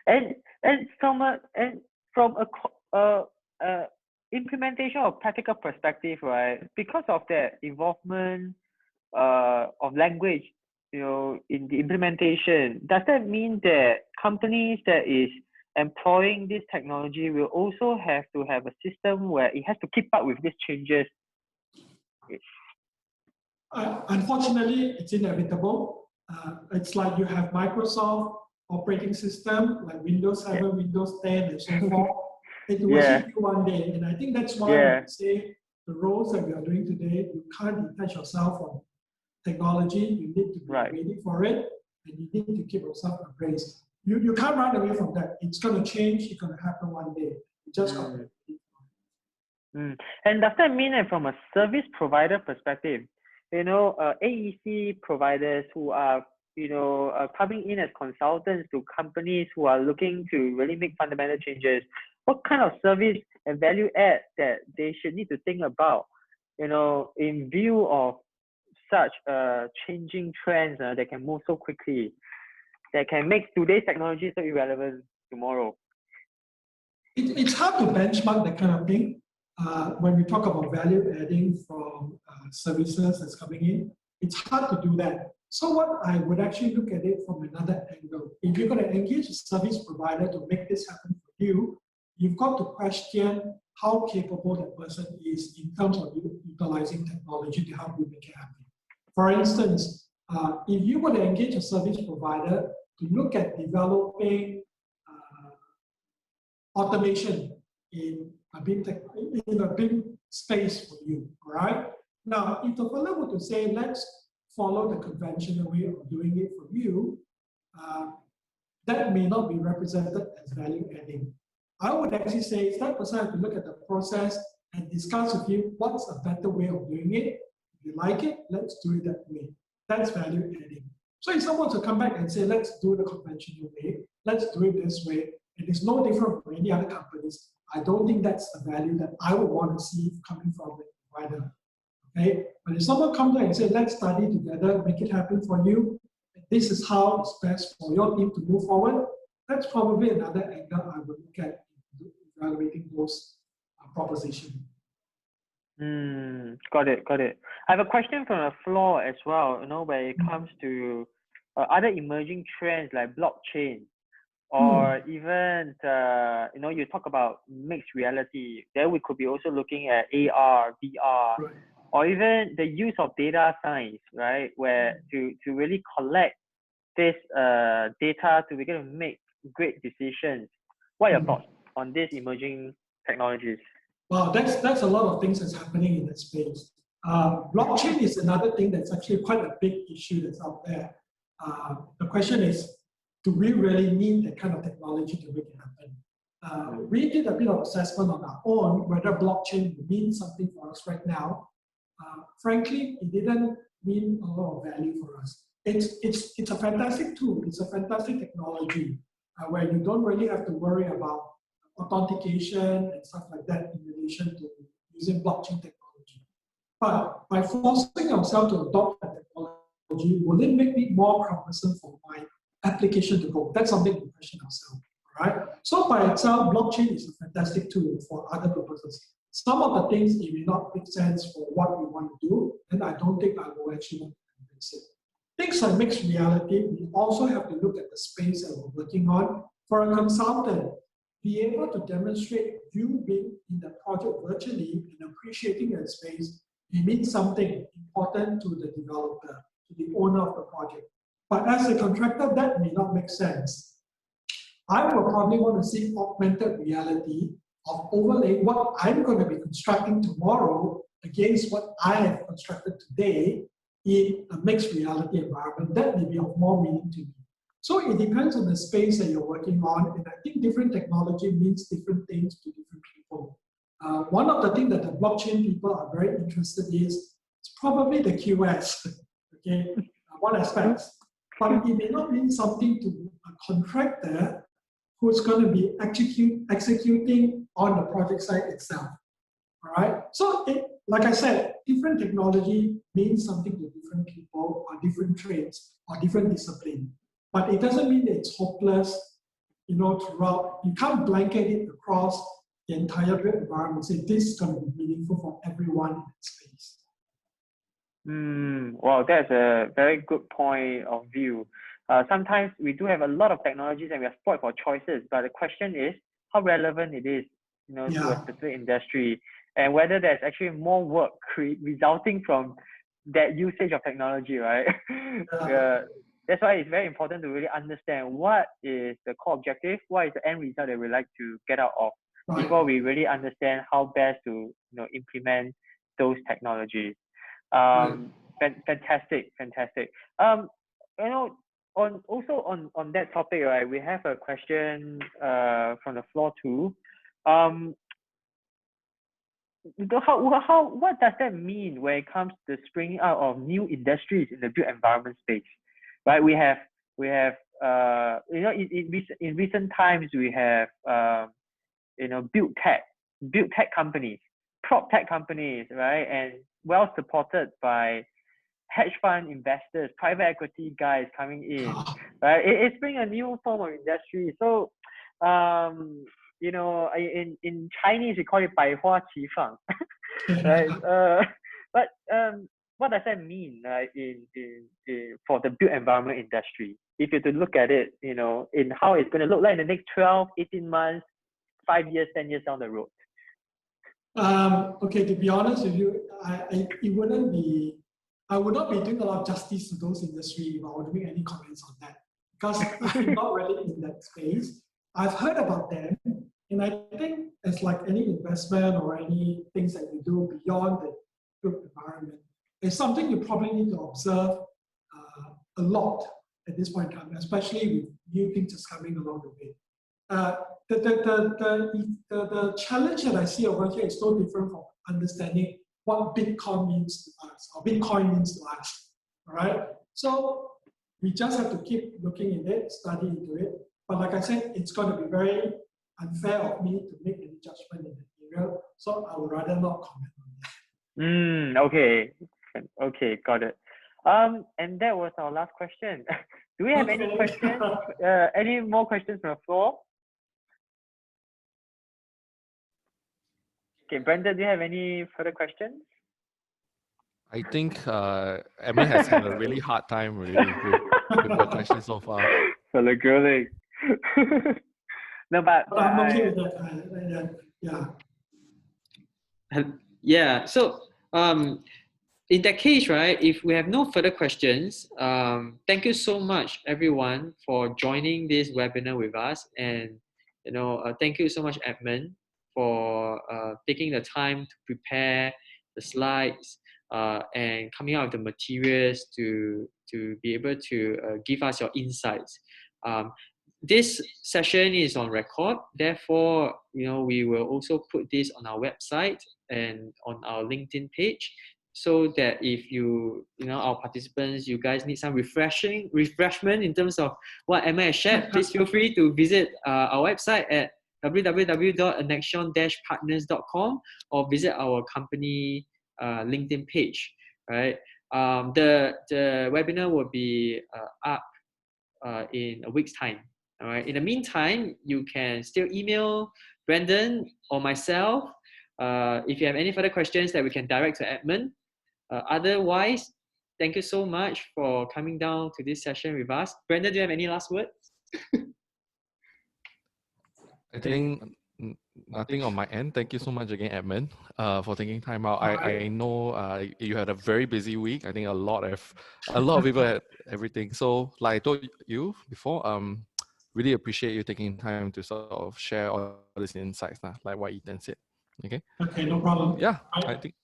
and from a implementation or practical perspective, right? Because of the involvement of language, in the implementation, does that mean that companies that is employing this technology will also have to have a system where it has to keep up with these changes? Unfortunately, it's inevitable. It's like you have Microsoft operating system, like Windows 7, Windows 10, and so forth. It will hit you one day. And I think that's why we say the roles that we are doing today, you can't detach yourself from technology. You need to be ready for it, and you need to keep yourself abreast. You can't run away from that. It's going to change. It's going to happen one day. You just got to. And does that mean that from a service provider perspective, AEC providers who are coming in as consultants to companies who are looking to really make fundamental changes, what kind of service and value add that they should need to think about, in view of such changing trends that can move so quickly, that can make today's technology so irrelevant tomorrow? It's hard to benchmark that kind of thing. When we talk about value adding from services that's coming in, it's hard to do that. So what I would actually look at it from another angle. If you're going to engage a service provider to make this happen for you, you've got to question how capable that person is in terms of utilizing technology to help you make it happen. For instance, if you were to engage a service provider to look at developing automation in a BIM space for you, all right? Now, if the fellow were to say, let's follow the conventional way of doing it for you, that may not be represented as value adding. I would actually say that person has to look at the process and discuss with you what's a better way of doing it. If you like it, let's do it that way. That's value adding. So if someone to come back and say, let's do the conventional way, let's do it this way, and it's no different from any other companies, I don't think that's the value that I would want to see coming from the provider. Okay? But if someone comes there and says, let's study together, make it happen for you, and this is how it's best for your team to move forward, that's probably another angle I would look at evaluating those propositions. Got it. I have a question from the floor as well, where it comes to other emerging trends like blockchain, or even, you talk about mixed reality. There we could be also looking at AR, VR, or even the use of data science, right? Where to really collect this data to be able to make great decisions. What are your thoughts on these emerging technologies? Wow, that's a lot of things that's happening in that space. Blockchain is another thing that's actually quite a big issue that's out there. The question is, do we really need that kind of technology to make it happen? We did a bit of assessment on our own whether blockchain means something for us right now. Frankly, it didn't mean a lot of value for us. It's a fantastic tool. It's a fantastic technology where you don't really have to worry about authentication and stuff like that in relation to using blockchain technology. But by forcing ourselves to adopt that technology, will it make it more cumbersome for my application to go? That's something we question ourselves. Right? So by itself, blockchain is a fantastic tool for other purposes. Some of the things, it may not make sense for what we want to do, and I don't think I will actually want to embrace it. Things like mixed reality, we also have to look at the space that we're working on. For a consultant, be able to demonstrate you being in the project virtually and appreciating that space, it means something important to the developer, to the owner of the project. But as a contractor, that may not make sense. I will probably want to see augmented reality of overlaying what I'm going to be constructing tomorrow against what I have constructed today in a mixed reality environment. That may be of more meaning to me. So it depends on the space that you're working on, and I think different technology means different things to different people. One of the things that the blockchain people are very interested in is probably the QS, okay, one aspect. But it may not mean something to a contractor who's going to be executing on the project site itself. All right. So, like I said, different technology means something to different people or different trades or different discipline. But it doesn't mean that it's hopeless, throughout. You can't blanket it across the entire environment and say this is going to be meaningful for everyone in that space. Wow, that's a very good point of view. Sometimes we do have a lot of technologies and we are spoiled for choices, but the question is how relevant it is, to a specific industry, and whether there's actually more work resulting from that usage of technology, right? That's why it's very important to really understand what is the core objective, what is the end result that we like to get out of, before we really understand how best to implement those technologies. Fantastic. On that topic, right, we have a question from the floor too. What does that mean when it comes to the springing out of new industries in the built environment space? Right, we have in recent times we have built tech companies, prop tech companies, right, and well supported by hedge fund investors, private equity guys coming in, right? It's bringing a new form of industry. So, in Chinese we call it 百花齐放, right? But what does that mean for the built environment industry? If you to look at it, in how it's going to look like in the next 12, 18 months, 5 years, 10 years down the road. Okay, to be honest with you, I would not be doing a lot of justice to those industries if I were doing any comments on that, because I'm not really in that space. I've heard about them, and I think it's like any investment or any things that you do beyond the built environment. It's something you probably need to observe a lot at this point in time, especially with new things that's coming along the way. The challenge that I see over here is so different from understanding what Bitcoin means to us or Bitcoin means to us. All right. So we just have to keep looking at it, study into it. But like I said, it's going to be very unfair of me to make any judgment in the area. So I would rather not comment on that. Okay, got it. And that was our last question. Do we have any questions? Any more questions from the floor? Okay, Brandon, do you have any further questions? I think Edmund has had a really hard time really with the questions so far. For the grilling. No, but I'm okay with that. Yeah. So in that case, right, if we have no further questions, thank you so much, everyone, for joining this webinar with us. And thank you so much, Edmund, for taking the time to prepare the slides and coming out with the materials to be able to give us your insights. This session is on record, therefore, we will also put this on our website and on our LinkedIn page. so that if our participants, you guys need some refreshment in terms of what Emma has shared, please feel free to visit our website at www.annexion-partners.com or visit our company LinkedIn page, right? The webinar will be up in a week's time. All right. In the meantime, you can still email Brandon or myself if you have any further questions that we can direct to Edmund. Otherwise, thank you so much for coming down to this session with us. Brandon, do you have any last words? I think nothing on my end. Thank you so much again, Edmund, for taking time out. I know you had a very busy week. I think a lot of people had everything. So like I told you before, really appreciate you taking time to sort of share all these insights, like what Ethan said. Okay. Okay, no problem. Yeah, right. I think.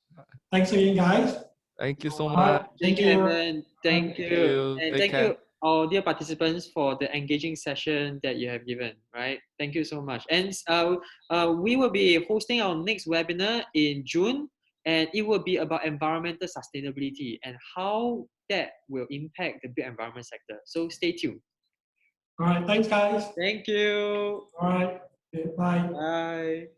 Thanks again, guys. Thank you so Bye. much. Thank you, Edmund. Thank you. And Take thank care. you, all dear participants, for the engaging session that you have given, right? Thank you so much. And we will be hosting our next webinar in June, and it will be about environmental sustainability and how that will impact the built environment sector. So stay tuned. All right, thanks, guys. Thank you. All right, okay, bye. Bye.